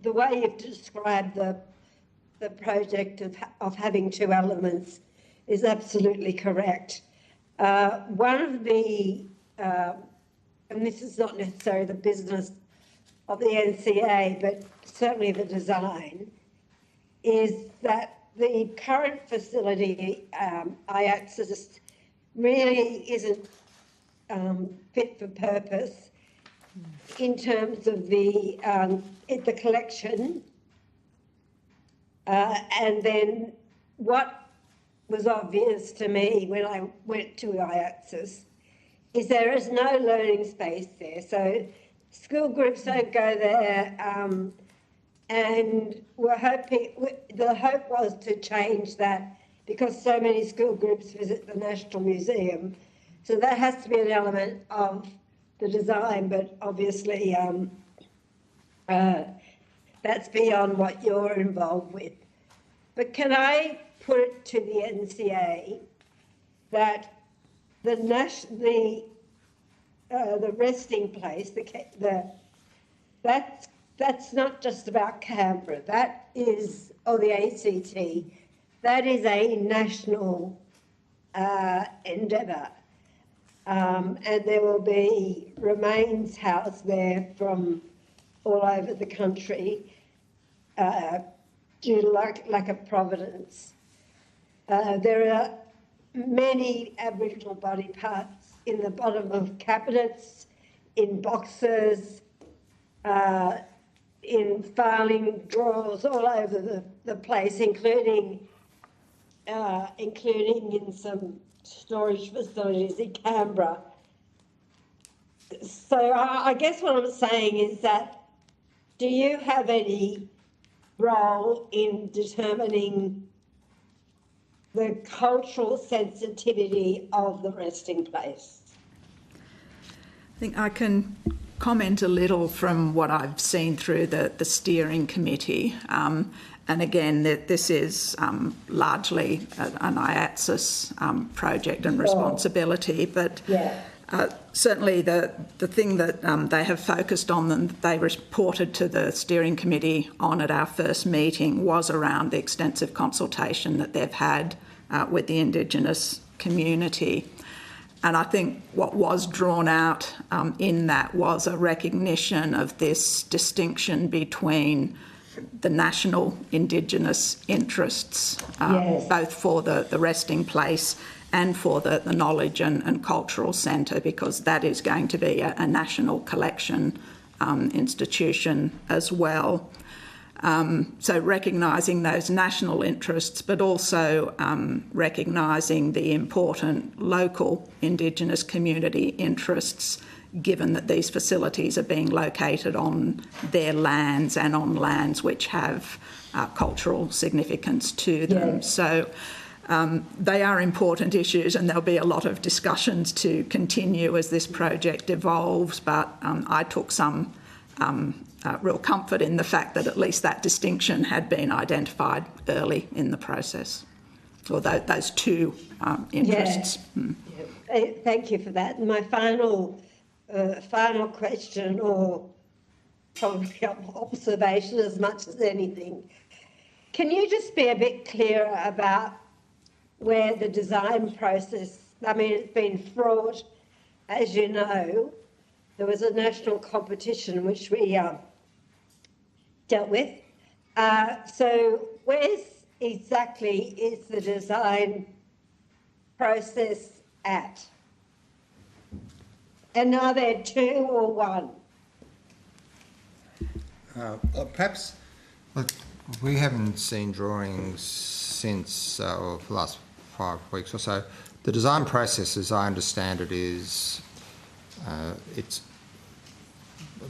way you've described the project of having two elements is absolutely correct. One of the and this is not necessarily the business of the NCA, but certainly the design, is that the current facility, IATSIS, really isn't fit for purpose in terms of the collection. And then what was obvious to me when I went to IATSIS is there is no learning space there. So school groups don't go there, and the hope was to change that because so many school groups visit the National Museum. So that has to be an element of the design, but obviously that's beyond what you're involved with. But can I put it to the NCA that the resting place, that's not just about Canberra. That is, or the ACT, that is a national endeavour. And there will be remains housed there from all over the country due to lack of providence. There are many Aboriginal body parts in the bottom of cabinets, in boxes, in filing drawers all over the place, including in some storage facilities in Canberra. So I guess what I'm saying is that, do you have any role in determining the cultural sensitivity of the resting place? I think I can comment a little from what I've seen through the steering committee. And again, this is largely an IATSIS project and responsibility, but certainly the thing that they have focused on and they reported to the steering committee on at our first meeting was around the extensive consultation that they've had with the Indigenous community. And I think what was drawn out in that was a recognition of this distinction between the national Indigenous interests, both for the resting place and for the knowledge and cultural centre, because that is going to be a national collection institution as well. So recognising those national interests, but also recognising the important local Indigenous community interests, given that these facilities are being located on their lands and on lands which have cultural significance to them. Yeah. So they are important issues, and there'll be a lot of discussions to continue as this project evolves, but I took some real comfort in the fact that at least that distinction had been identified early in the process, or those two interests. Thank you for that. And my final question, or probably observation as much as anything, can you just be a bit clearer about where the design process, I mean, it's been fraught, as you know. There was a national competition which we dealt with. So where exactly is the design process at? And are there two or one? Perhaps we haven't seen drawings since the last 5 weeks or so. The design process, as I understand it, is it's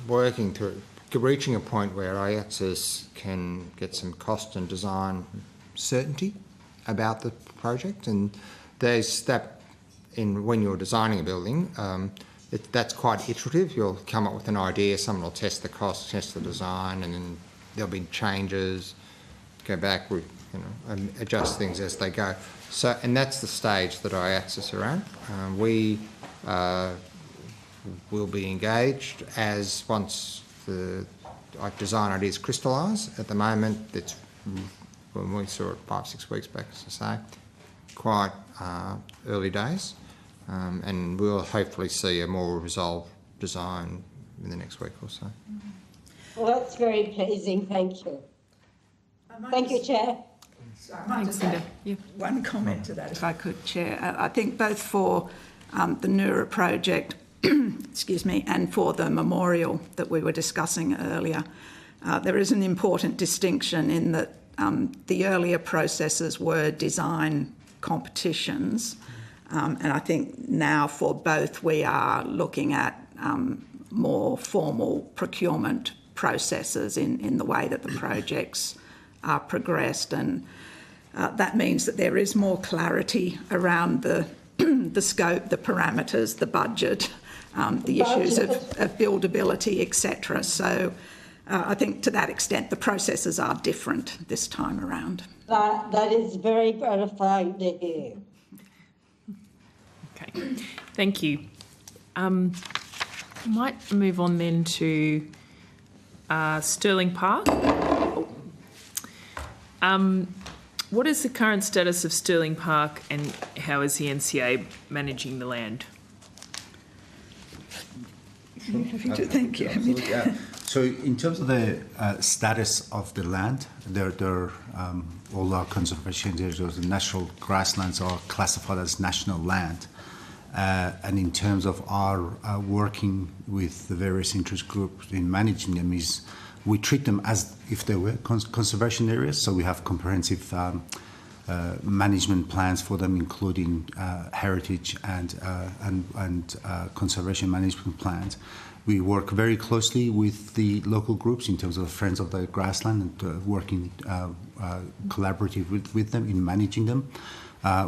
working through, reaching a point where IATSIS can get some cost and design certainty about the project, and there's that when you're designing a building. That's quite iterative. You'll come up with an idea, someone will test the cost, test the design, and then there'll be changes, go back, and adjust things as they go. So, and that's the stage that IATSIS are at. We will be engaged as once the design ideas crystallise. At the moment, it's, when we saw it 5-6 weeks back, as I say, quite early days. And we'll hopefully see a more resolved design in the next week or so. Well, that's very pleasing. Thank you. Thank you, Chair. I might just add one comment to that, if I could, Chair. I think both for the NURA project, excuse me, and for the memorial that we were discussing earlier, there is an important distinction in that the earlier processes were design competitions. And I think now for both we are looking at more formal procurement processes in the way that the projects are progressed, and that means that there is more clarity around the scope, the parameters, the budget, the issues of buildability, etc. So I think to that extent the processes are different this time around. That is very gratifying to hear. Okay, thank you. I might move on then to Stirling Park. What is the current status of Stirling Park and how is the NCA managing the land? Thank you. Yeah. So in terms of the status of the land, all our conservation areas, the natural grasslands are classified as national land. And in terms of our working with the various interest groups in managing them is we treat them as if they were conservation areas. So we have comprehensive management plans for them, including heritage and conservation management plans. We work very closely with the local groups in terms of the Friends of the Grassland and working collaboratively with them in managing them.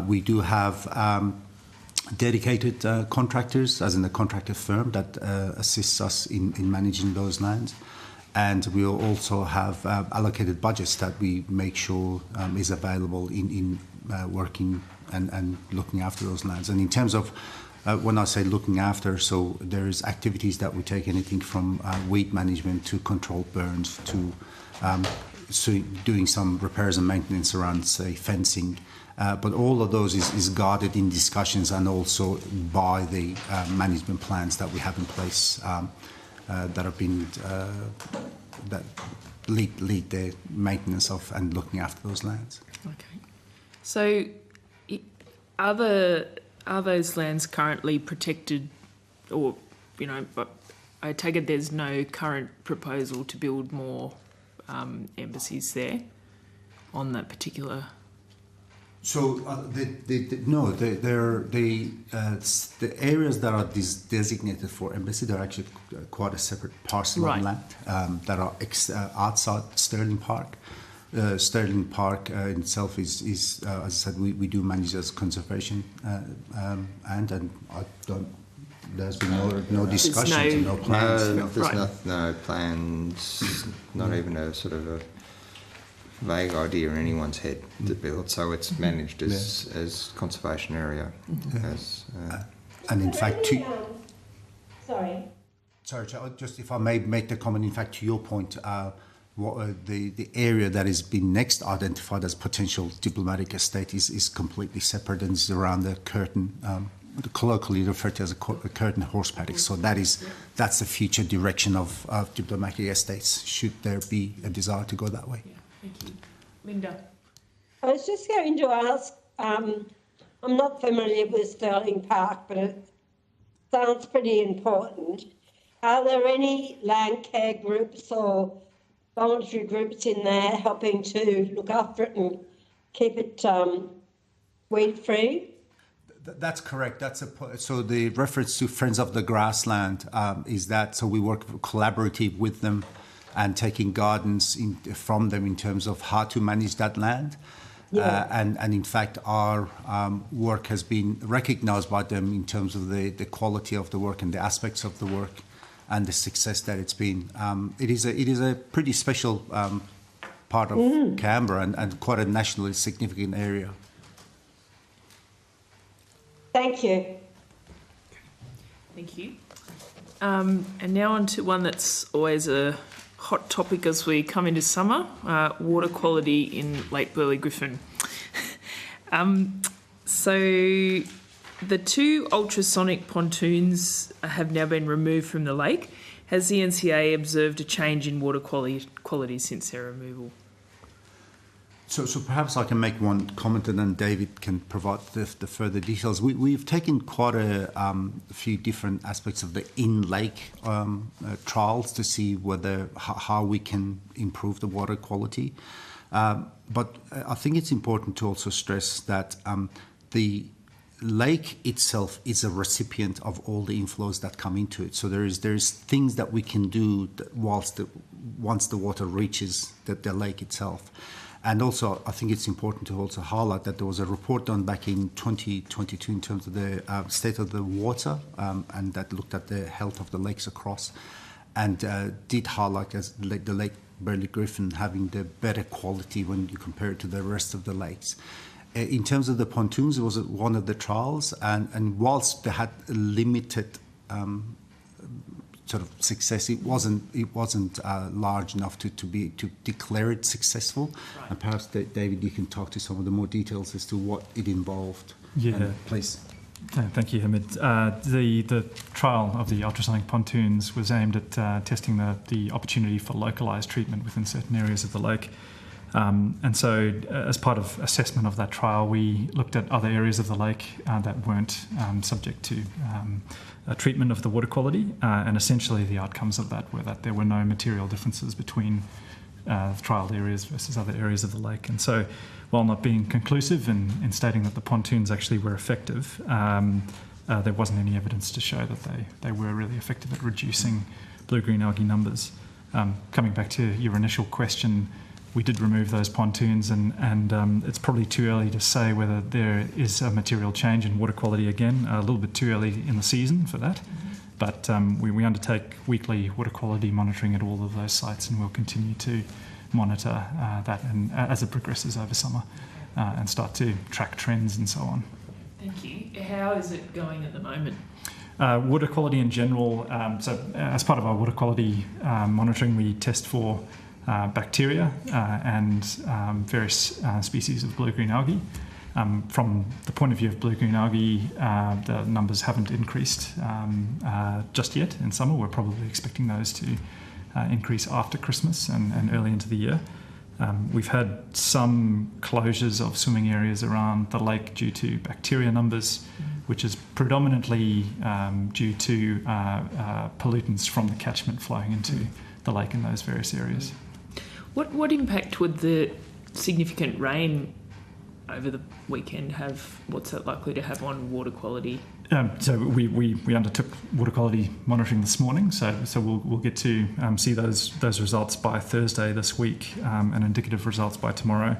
We do have dedicated contractors, as in a contractor firm, that assists us in managing those lands. And we'll also have allocated budgets that we make sure is available in working and looking after those lands. And in terms of when I say looking after, so there is activities that we take anything from weed management to controlled burns to doing some repairs and maintenance around, say, fencing. But all of those is guarded in discussions and also by the management plans that we have in place that have been that lead the maintenance of and looking after those lands. Okay. So are those lands currently protected, or, you know, but I take it there's no current proposal to build more embassies there on that particular. So the areas that are designated for embassy, they're actually quite a separate parcel of land that are outside Stirling Park. Stirling Park in itself is as I said, we do manage as conservation, and I don't. There's been no discussions and no plans. There's no plans, not even a sort of a vague idea in anyone's head to build. So it's managed as conservation area. And in fact, Sorry, just if I may make the comment, in fact, to your point, the area that has been next identified as potential diplomatic estate is completely separate and is around the curtain, colloquially referred to as a curtain horse paddock. So that's the future direction of diplomatic estates, should there be a desire to go that way. Yeah, thank you. Linda. I was just going to ask, I'm not familiar with Stirling Park, but it sounds pretty important. Are there any land care groups or voluntary groups in there helping to look after it and keep it weed-free? That's correct. So the reference to Friends of the Grassland is that, so we work collaborative with them and taking guidance from them in terms of how to manage that land. Yeah. And in fact, our work has been recognised by them in terms of the quality of the work and the aspects of the work and the success that it's been. It is a pretty special part of Canberra and quite a nationally significant area. Thank you. Thank you. And now on to one that's always a hot topic as we come into summer, water quality in Lake Burley Griffin. So the two ultrasonic pontoons have now been removed from the lake. Has the NCA observed a change in water quality since their removal? So perhaps I can make one comment and then David can provide the further details. We've taken quite a few different aspects of the in-lake trials to see how we can improve the water quality. But I think it's important to also stress that the lake itself is a recipient of all the inflows that come into it. So there's things that we can do once the water reaches the lake itself. And also, I think it's important to also highlight that there was a report done back in 2022 in terms of the state of the water, and that looked at the health of the lakes across. and did highlight as the Lake Burley Griffin having the better quality when you compare it to the rest of the lakes. In terms of the pontoons, it was one of the trials, and whilst they had limited sort of success, it wasn't large enough to declare it successful. Right. And perhaps David, you can talk to some of the more details as to what it involved. Yeah, please. Thank you, Hamid. The trial of the ultrasonic pontoons was aimed at testing the opportunity for localised treatment within certain areas of the lake. And so, as part of assessment of that trial, we looked at other areas of the lake that weren't subject to treatment of the water quality, and essentially the outcomes of that were that there were no material differences between the trialled areas versus other areas of the lake. And so, while not being conclusive in stating that the pontoons actually were effective, there wasn't any evidence to show that they were really effective at reducing blue-green algae numbers. Coming back to your initial question, we did remove those pontoons, and it's probably too early to say whether there is a material change in water quality again. A little bit too early in the season for that. But we undertake weekly water quality monitoring at all of those sites, and we'll continue to monitor that and as it progresses over summer and start to track trends and so on. Thank you. How is it going at the moment? Water quality in general, so as part of our water quality monitoring, we test for bacteria and various species of blue-green algae. From the point of view of blue-green algae, the numbers haven't increased just yet in summer. We're probably expecting those to increase after Christmas and early into the year. We've had some closures of swimming areas around the lake due to bacteria numbers, which is predominantly due to pollutants from the catchment flowing into the lake in those various areas. What impact would the significant rain over the weekend have? What's that likely to have on water quality? So we undertook water quality monitoring this morning. So we'll get to see those results by Thursday this week, and indicative results by tomorrow.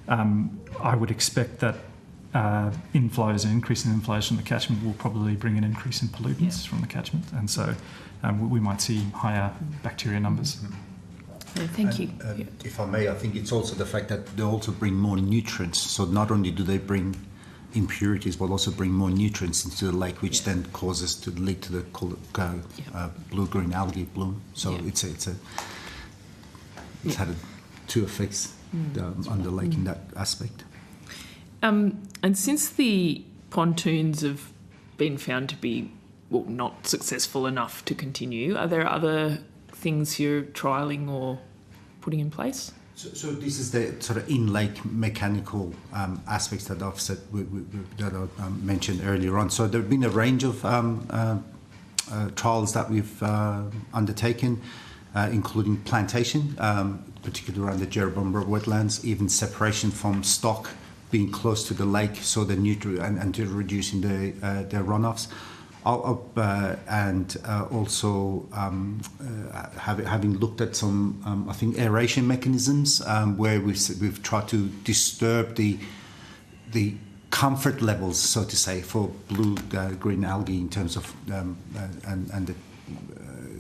I would expect that inflows, an increase in inflows from the catchment will probably bring an increase in pollutants from the catchment, and so we might see higher bacteria numbers. Thank you. If I may, I think it's also the fact that they also bring more nutrients. So not only do they bring impurities, but also bring more nutrients into the lake, which then causes to lead to the blue-green algae bloom. So it's had two effects on the lake in that aspect. And since the pontoons have been found to be not successful enough to continue, are there other things you're trialling or putting in place? So this is the sort of in-lake mechanical aspects that I've said that I mentioned earlier on. So there have been a range of trials that we've undertaken, including plantation, particularly around the Jerrabomberra wetlands, even separation from stock, being close to the lake, so the nutrient and to reducing the runoffs. And also having looked at some, I think, aeration mechanisms where we've tried to disturb the comfort levels, so to say, for blue-green algae in terms of and the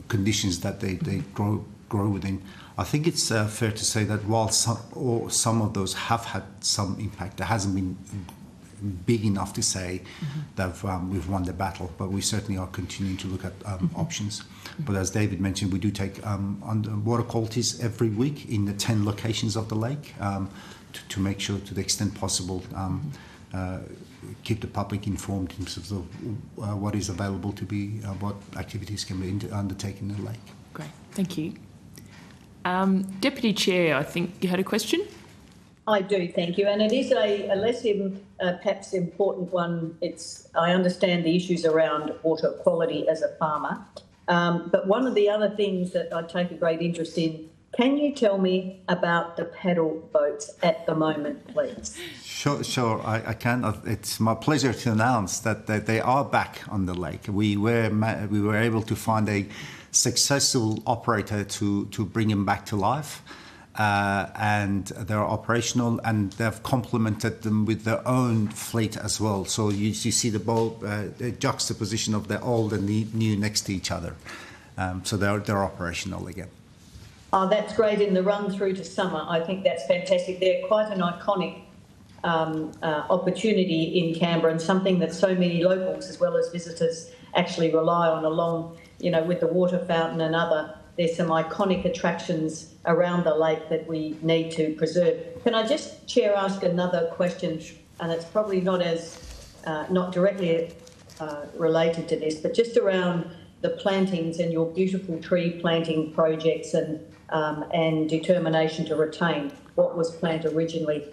conditions that they grow within. I think it's fair to say that while some of those have had some impact, there hasn't been big enough to say that we've won the battle, but we certainly are continuing to look at options. But as David mentioned, we do take water qualities every week in the 10 locations of the lake to make sure, to the extent possible, keep the public informed in terms of what is available to be, what activities can be undertaken in the lake. Great, thank you. Deputy Chair, I think you had a question? I do, thank you. And it is a less perhaps important one. I understand the issues around water quality as a farmer. But one of the other things that I take a great interest in, can you tell me about the paddle boats at the moment, please? Sure, I can. It's my pleasure to announce that they are back on the lake. We were able to find a successful operator to bring them back to life. And they're operational, and they've complemented them with their own fleet as well. So you see the juxtaposition of the old and the new next to each other. So they're operational again. Oh, that's great. In the run through to summer, I think that's fantastic. They're quite an iconic opportunity in Canberra, and something that so many locals as well as visitors actually rely on, along, with the water fountain and other. There's some iconic attractions around the lake that we need to preserve. Can I just, Chair, ask another question? And it's probably not directly related to this, but just around the plantings and your beautiful tree planting projects and determination to retain what was planted originally.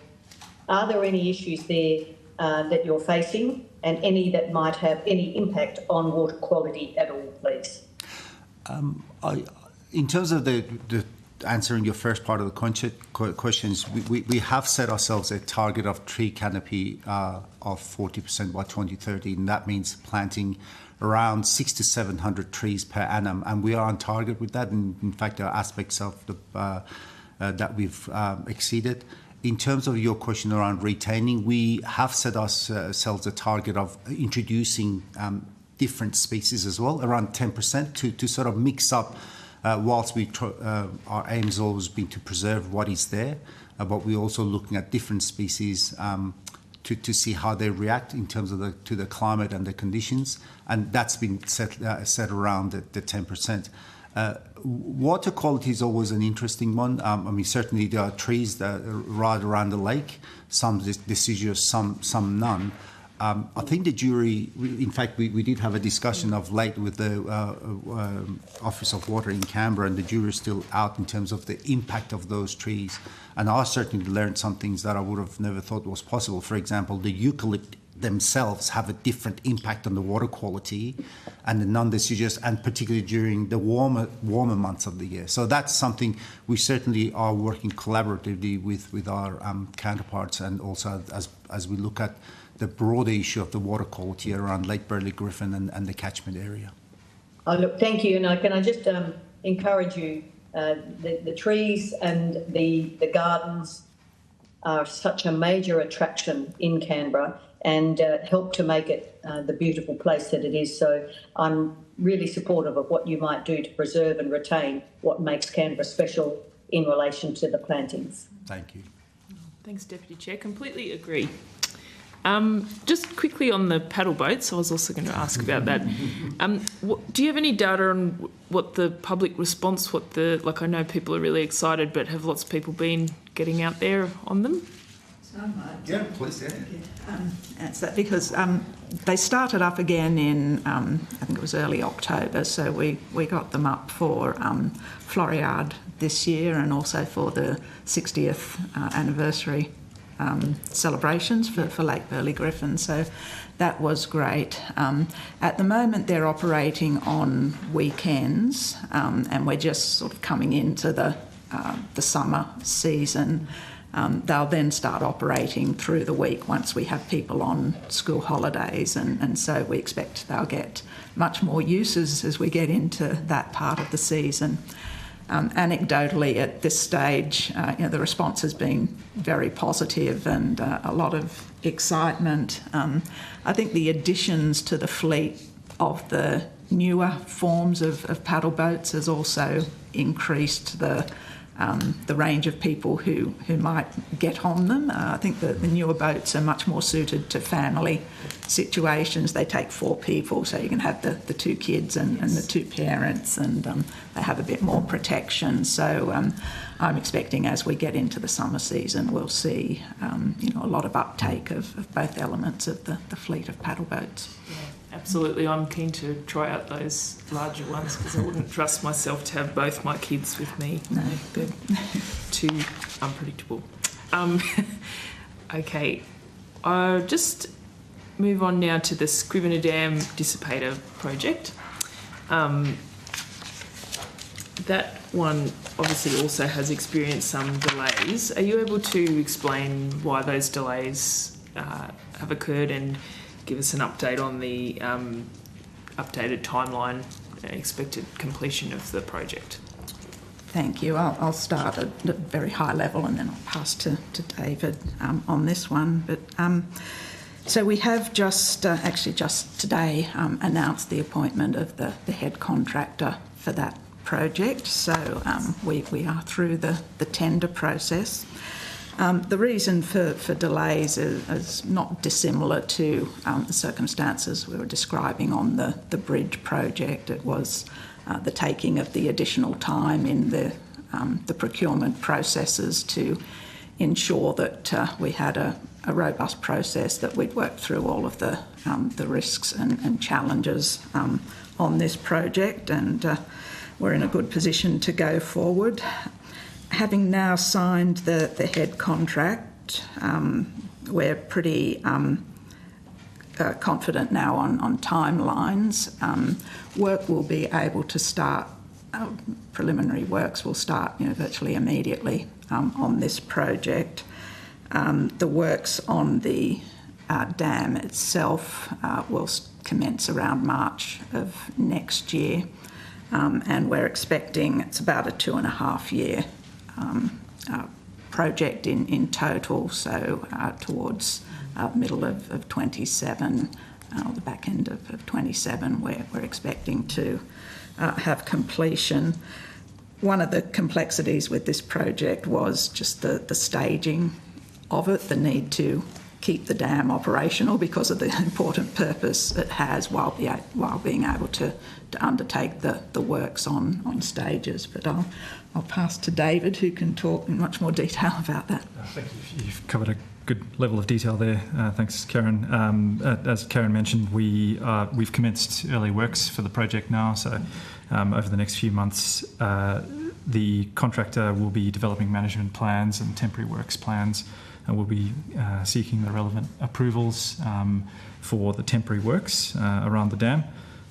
Are there any issues there that you're facing, and any that might have any impact on water quality at all, please? In terms of the answering your first part of the questions, we have set ourselves a target of tree canopy of 40% by 2030, and that means planting around 600 to 700 trees per annum, and we are on target with that. And in fact, there are aspects of that we've exceeded. In terms of your question around retaining, we have set ourselves a target of introducing different species as well, around 10%, to sort of mix up. Whilst our aim has always been to preserve what is there, but we're also looking at different species to see how they react in terms of to the climate and the conditions, and that's been set around the 10%. Water quality is always an interesting one. Certainly there are trees that are right around the lake, some deciduous, some none. I think the jury, in fact, we did have a discussion of late with the Office of Water in Canberra, and the jury is still out in terms of the impact of those trees. And I certainly learned some things that I would have never thought was possible. For example, the eucalypt themselves have a different impact on the water quality and the non-deciduous, and particularly during the warmer months of the year. So that's something we certainly are working collaboratively with our counterparts, and also as we look at the broader issue of the water quality around Lake Burley-Griffin and the catchment area. Oh, look, thank you. And can I just encourage you, the trees and the gardens are such a major attraction in Canberra, and help to make it the beautiful place that it is. So I'm really supportive of what you might do to preserve and retain what makes Canberra special in relation to the plantings. Thank you. Thanks, Deputy Chair. Completely agree. Just quickly on the paddle boats, I was also going to ask about that. Do you have any data on what the public response, I know people are really excited, but have lots of people been getting out there on them? Yeah, please, answer that, because they started up again in, I think it was early October, so we got them up for Floriade this year, and also for the 60th anniversary celebrations for Lake Burley-Griffin, so that was great. At the moment they're operating on weekends, and we're just sort of coming into the summer season. They'll then start operating through the week once we have people on school holidays, and so we expect they'll get much more uses as we get into that part of the season. Anecdotally, at this stage, the response has been very positive, and a lot of excitement. I think the additions to the fleet of the newer forms of paddle boats has also increased the range of people who might get on them. I think that the newer boats are much more suited to family situations. They take 4 people, so you can have the 2 kids and the 2 parents, and they have a bit more protection. So I'm expecting as we get into the summer season, we'll see a lot of uptake of both elements of the fleet of paddle boats. Yeah. Absolutely, I'm keen to try out those larger ones, because I wouldn't trust myself to have both my kids with me. No, they're too unpredictable. Okay, I'll just move on now to the Scrivener Dam Dissipator project. That one obviously also has experienced some delays. Are you able to explain why those delays have occurred, and give us an update on the updated timeline and expected completion of the project? Thank you. I'll start at a very high level, and then I'll pass to David on this one. But so we have just today announced the appointment of the head contractor for that project. So we are through the tender process. The reason for delays is not dissimilar to the circumstances we were describing on the bridge project. It was the taking of the additional time in the procurement processes to ensure that we had a robust process, that we'd worked through all of the risks and challenges on this project, and we're in a good position to go forward. Having now signed the head contract, we're pretty confident now on timelines. Work will be able to start, preliminary works will start virtually immediately on this project. The works on the dam itself will commence around March of next year, and we're expecting it's about a 2.5 year project in total, so towards middle of 27, or the back end of 27, we're expecting to have completion. One of the complexities with this project was just the staging of it, the need to keep the dam operational because of the important purpose it has while being able to undertake the works on stages. But I'll pass to David, who can talk in much more detail about that. Thank you. You've covered a good level of detail there. Thanks, Karen. As Karen mentioned, we've commenced early works for the project now. So over the next few months, the contractor will be developing management plans and temporary works plans, and we'll be seeking the relevant approvals for the temporary works around the dam,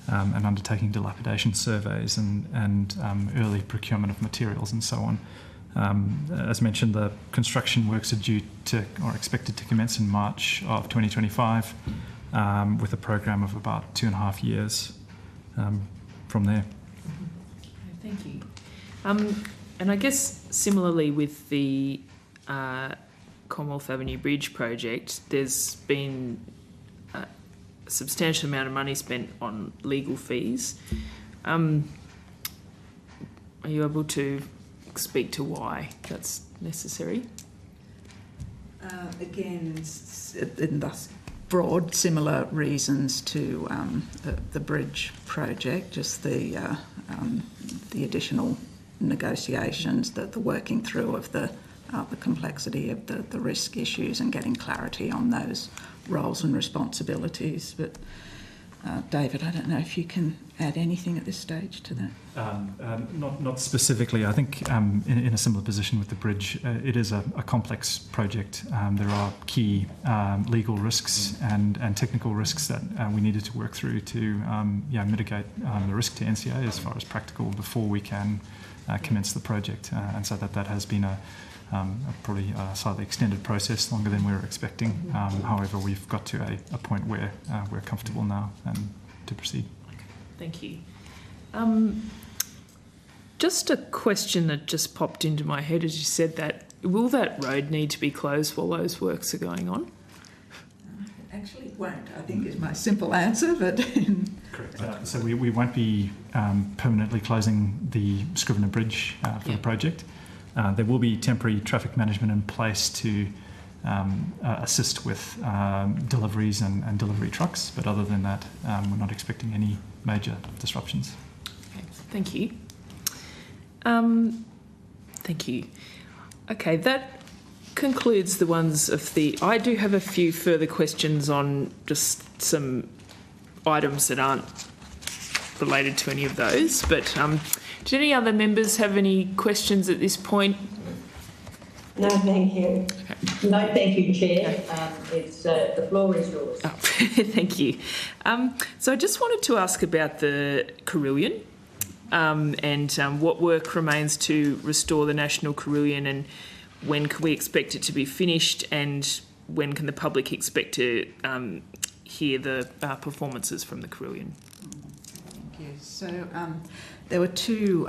and undertaking dilapidation surveys and early procurement of materials and so on. As mentioned, the construction works are expected to commence in March of 2025, with a program of about 2.5 years from there. Thank you. And I guess similarly with the Commonwealth Avenue Bridge project, there's been a substantial amount of money spent on legal fees. Are you able to speak to why that's necessary? Again, in the broad, similar reasons to the bridge project, just the additional negotiations, the working through of the complexity of the risk issues and getting clarity on those roles and responsibilities. But David, I don't know if you can add anything at this stage to that. Not specifically. I think in a similar position with the bridge, it is a complex project. There are key legal risks and technical risks that we needed to work through to mitigate the risk to NCA as far as practical before we can commence the project. And so that has been a probably slightly extended process, longer than we were expecting. However, we've got to a point where we're comfortable now and to proceed. Thank you. Just a question that just popped into my head as you said that. Will that road need to be closed while those works are going on? Actually, it won't, I think is my simple answer. But correct. So we won't be permanently closing the Scrivener Bridge for the project. There will be temporary traffic management in place to assist with deliveries and delivery trucks, but other than that, we're not expecting any major disruptions. Okay, thank you. Thank you. Okay, that concludes the ones of the... I do have a few further questions on just some items that aren't related to any of those, but did any other members have any questions at this point? No, thank you. Okay. No, thank you, Chair. It's the floor is yours. Oh, thank you. So I just wanted to ask about the Carillon and what work remains to restore the National Carillon, and when can we expect it to be finished, and when can the public expect to hear the performances from the Carillon? Thank you. So there were two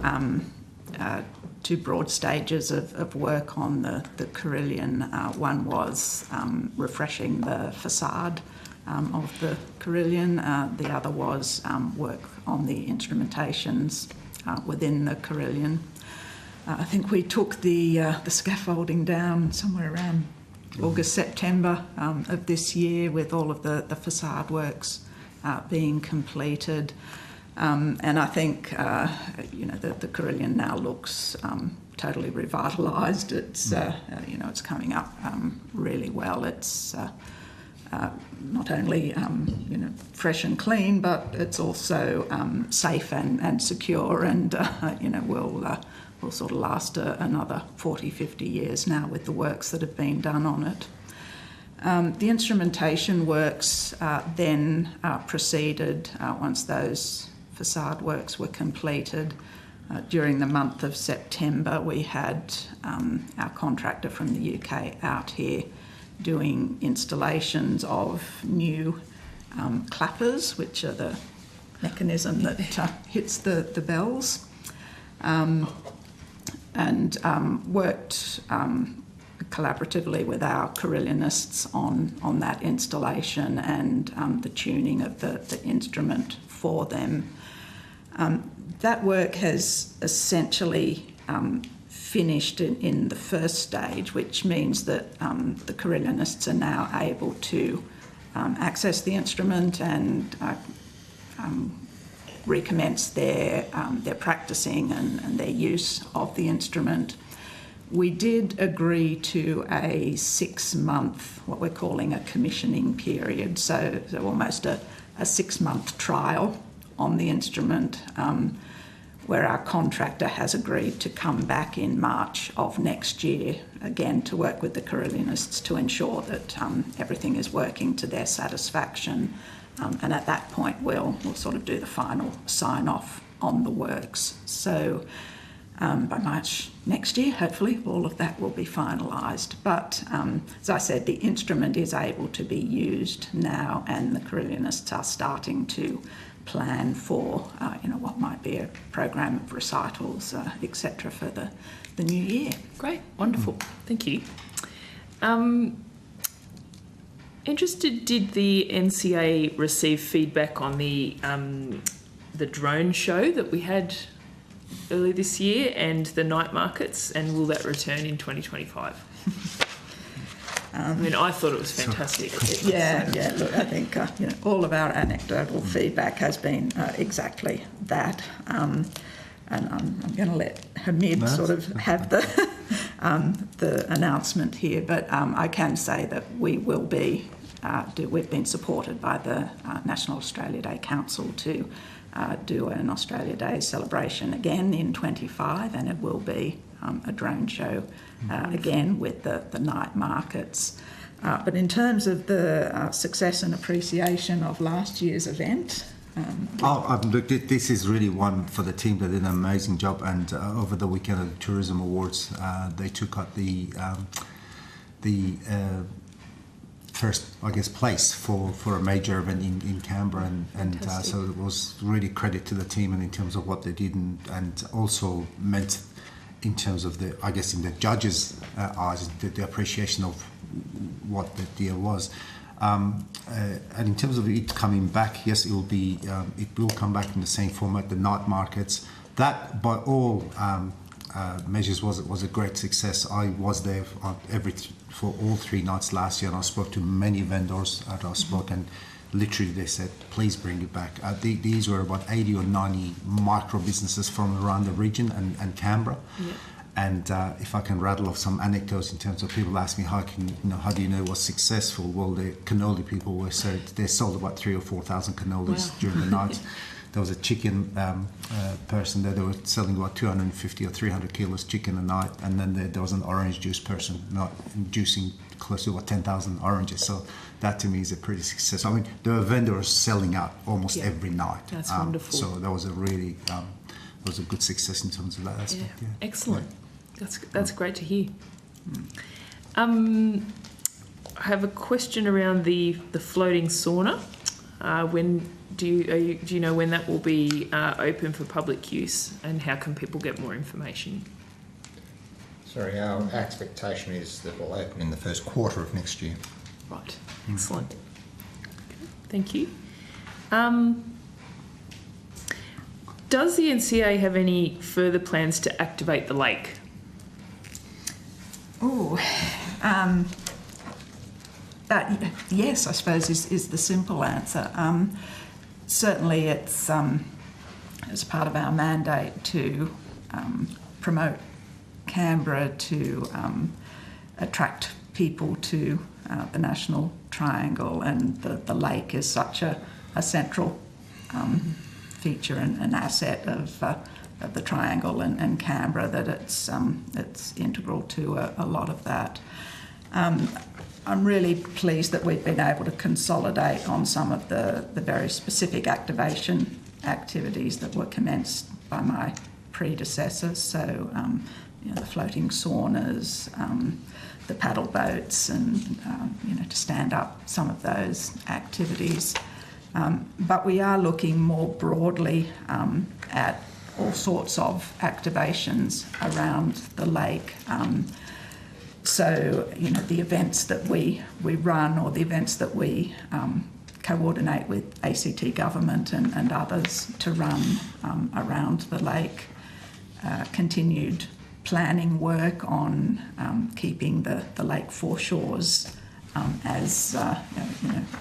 broad stages of work on the Carillon. One was refreshing the facade of the Carillon. The other was work on the instrumentations within the Carillon. I think we took the scaffolding down somewhere around August, September of this year, with all of the facade works being completed. And I think, the Carillon now looks totally revitalised. It's, it's coming up really well. It's not only, fresh and clean, but it's also safe and secure, and, will sort of last another 40, 50 years now with the works that have been done on it. The instrumentation works then proceeded once those facade works were completed. During the month of September, we had our contractor from the UK out here doing installations of new clappers, which are the mechanism that hits the bells. And worked collaboratively with our Carillonists on that installation and the tuning of the instrument for them. That work has essentially finished in the first stage, which means that the Carillonists are now able to access the instrument and recommence their practicing and their use of the instrument. We did agree to a 6-month, what we're calling a commissioning period, so almost a 6-month trial on the instrument, where our contractor has agreed to come back in March of next year, again to work with the Carillonists to ensure that everything is working to their satisfaction. And at that point, we'll sort of do the final sign-off on the works. So by March next year, hopefully, all of that will be finalised. But as I said, the instrument is able to be used now, and the Carillonists are starting to plan for, what might be a program of recitals, etc., for the new year. Great, wonderful, thank you. Interested, did the NCA receive feedback on the drone show that we had early this year and the night markets, and will that return in 2025? I thought it was fantastic. Yeah. Look, I think all of our anecdotal feedback has been exactly that, and I'm going to let Hamid sort of have the announcement here, but I can say that we will be. We've been supported by the National Australia Day Council to do an Australia Day celebration again in 25, and it will be a drone show again with the night markets. But in terms of the success and appreciation of last year's event, look, this is really one for the team that did an amazing job. And over the weekend of the Tourism Awards, they took out the first, I guess, place for a major event in Canberra, and so it was really credit to the team, and in terms of what they did, and also meant in terms of in the judges' eyes, the appreciation of what the deal was. And in terms of it coming back, yes, it will come back in the same format, the night markets. That, by all measures, was a great success. I was there for all 3 nights last year, and I spoke to many vendors at our spot, and literally they said, please bring it back. These were about 80 or 90 micro businesses from around the region and Canberra. Yeah. And if I can rattle off some anecdotes in terms of people asking how do you know what's successful? Well, the cannoli people they sold about 3,000 or 4,000 cannolis during the night. There was a chicken person there. They were selling about 250 or 300 kilos chicken a night, and then there was an orange juice person juicing close to about 10,000 oranges. So that to me is a pretty success. I mean, there were vendors selling out almost every night. That's wonderful. So that was a really was a good success in terms of that aspect. Yeah. Excellent. That's great to hear. I have a question around the floating sauna. Do you know when that will be open for public use, and how can people get more information? Sorry, our expectation is that it will open in the first quarter of next year. Right, excellent. Thank you. Does the NCA have any further plans to activate the lake? Yes, I suppose is the simple answer. Certainly, it's as part of our mandate to promote Canberra, to attract people to the National Triangle, and the lake is such a central feature and asset of the Triangle and Canberra that it's integral to a lot of that. I'm really pleased that we've been able to consolidate on some of the very specific activation activities that were commenced by my predecessors. So, the floating saunas, the paddle boats, and to stand up some of those activities. But we are looking more broadly at all sorts of activations around the lake. So, the events that we run, or the events that we coordinate with ACT government and others to run around the lake. Continued planning work on keeping the lake foreshores as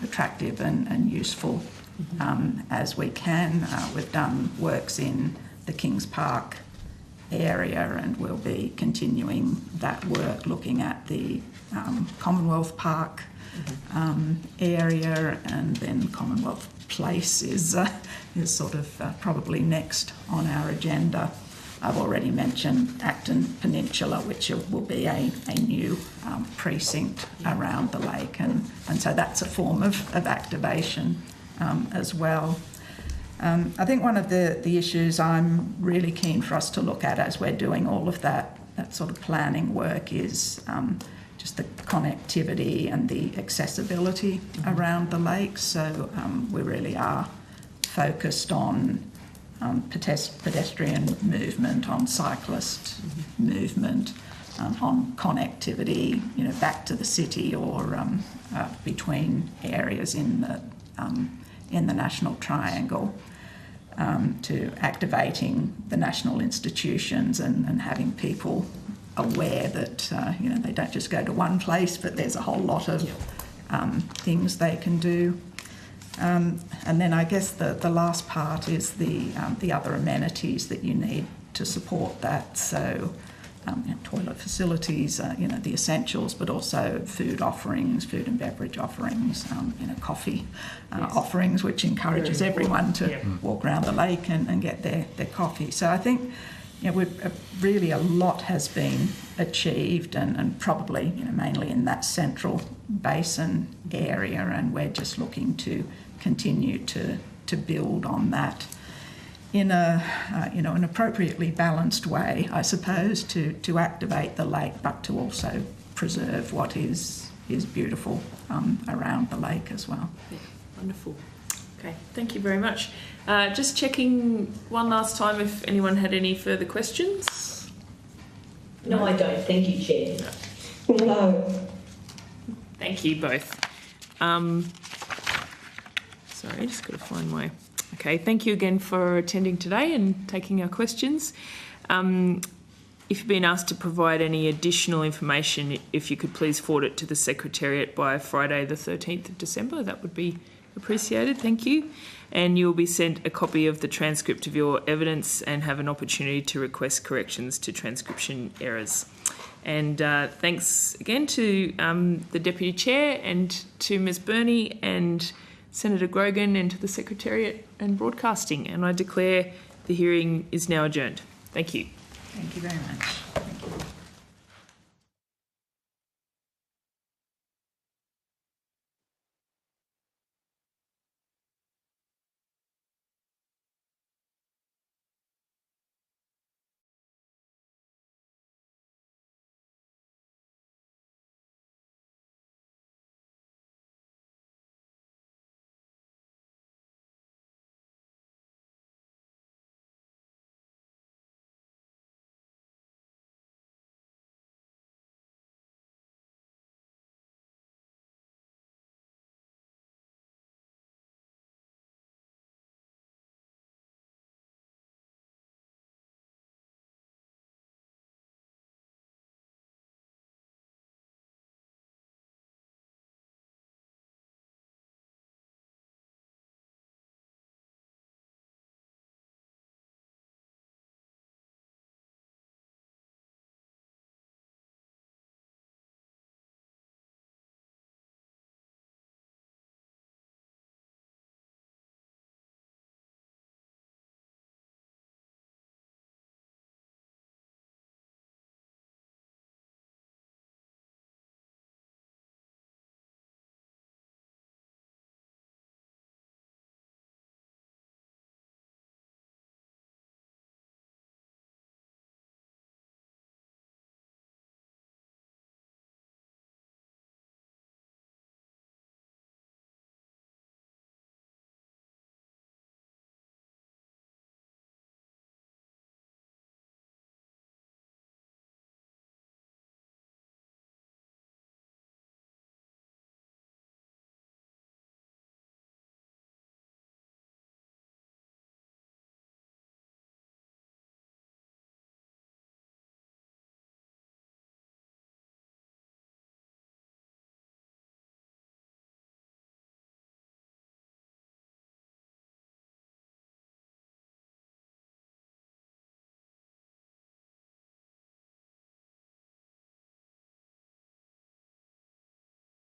attractive and useful as we can. We've done works in the Kings Park area, and we'll be continuing that work looking at the Commonwealth Park area, and then Commonwealth Place is sort of probably next on our agenda. I've already mentioned Acton Peninsula, which will be a new precinct around the lake, and so that's a form of activation as well. I think one of the issues I'm really keen for us to look at as we're doing all of that sort of planning work is just the connectivity and the accessibility around the lake. So we really are focused on pedestrian movement, on cyclist movement, on connectivity, back to the city or between areas in the National Triangle, to activating the national institutions and having people aware that they don't just go to one place, but there's a whole lot of things they can do. And then I guess the last part is the other amenities that you need to support that. So toilet facilities, the essentials, but also food offerings, food and beverage offerings, coffee offerings, which encourages everyone to walk around the lake and get their coffee. So I think really a lot has been achieved, and probably mainly in that central basin area, and we're just looking to continue to build on that in an appropriately balanced way, I suppose, to activate the lake, but to also preserve what is beautiful around the lake as well. Yeah, wonderful. Okay, thank you very much. Just checking one last time if anyone had any further questions. No, I don't. Thank you, Chair. No. Thank you both. Sorry, just got to find my... Okay, thank you again for attending today and taking our questions. If you've been asked to provide any additional information, if you could please forward it to the Secretariat by Friday the 13th of December, that would be appreciated. Thank you. And you'll be sent a copy of the transcript of your evidence and have an opportunity to request corrections to transcription errors. And thanks again to the Deputy Chair and to Ms Burney and Senator Grogan and to the Secretariat and Broadcasting. And I declare the hearing is now adjourned. Thank you. Thank you very much.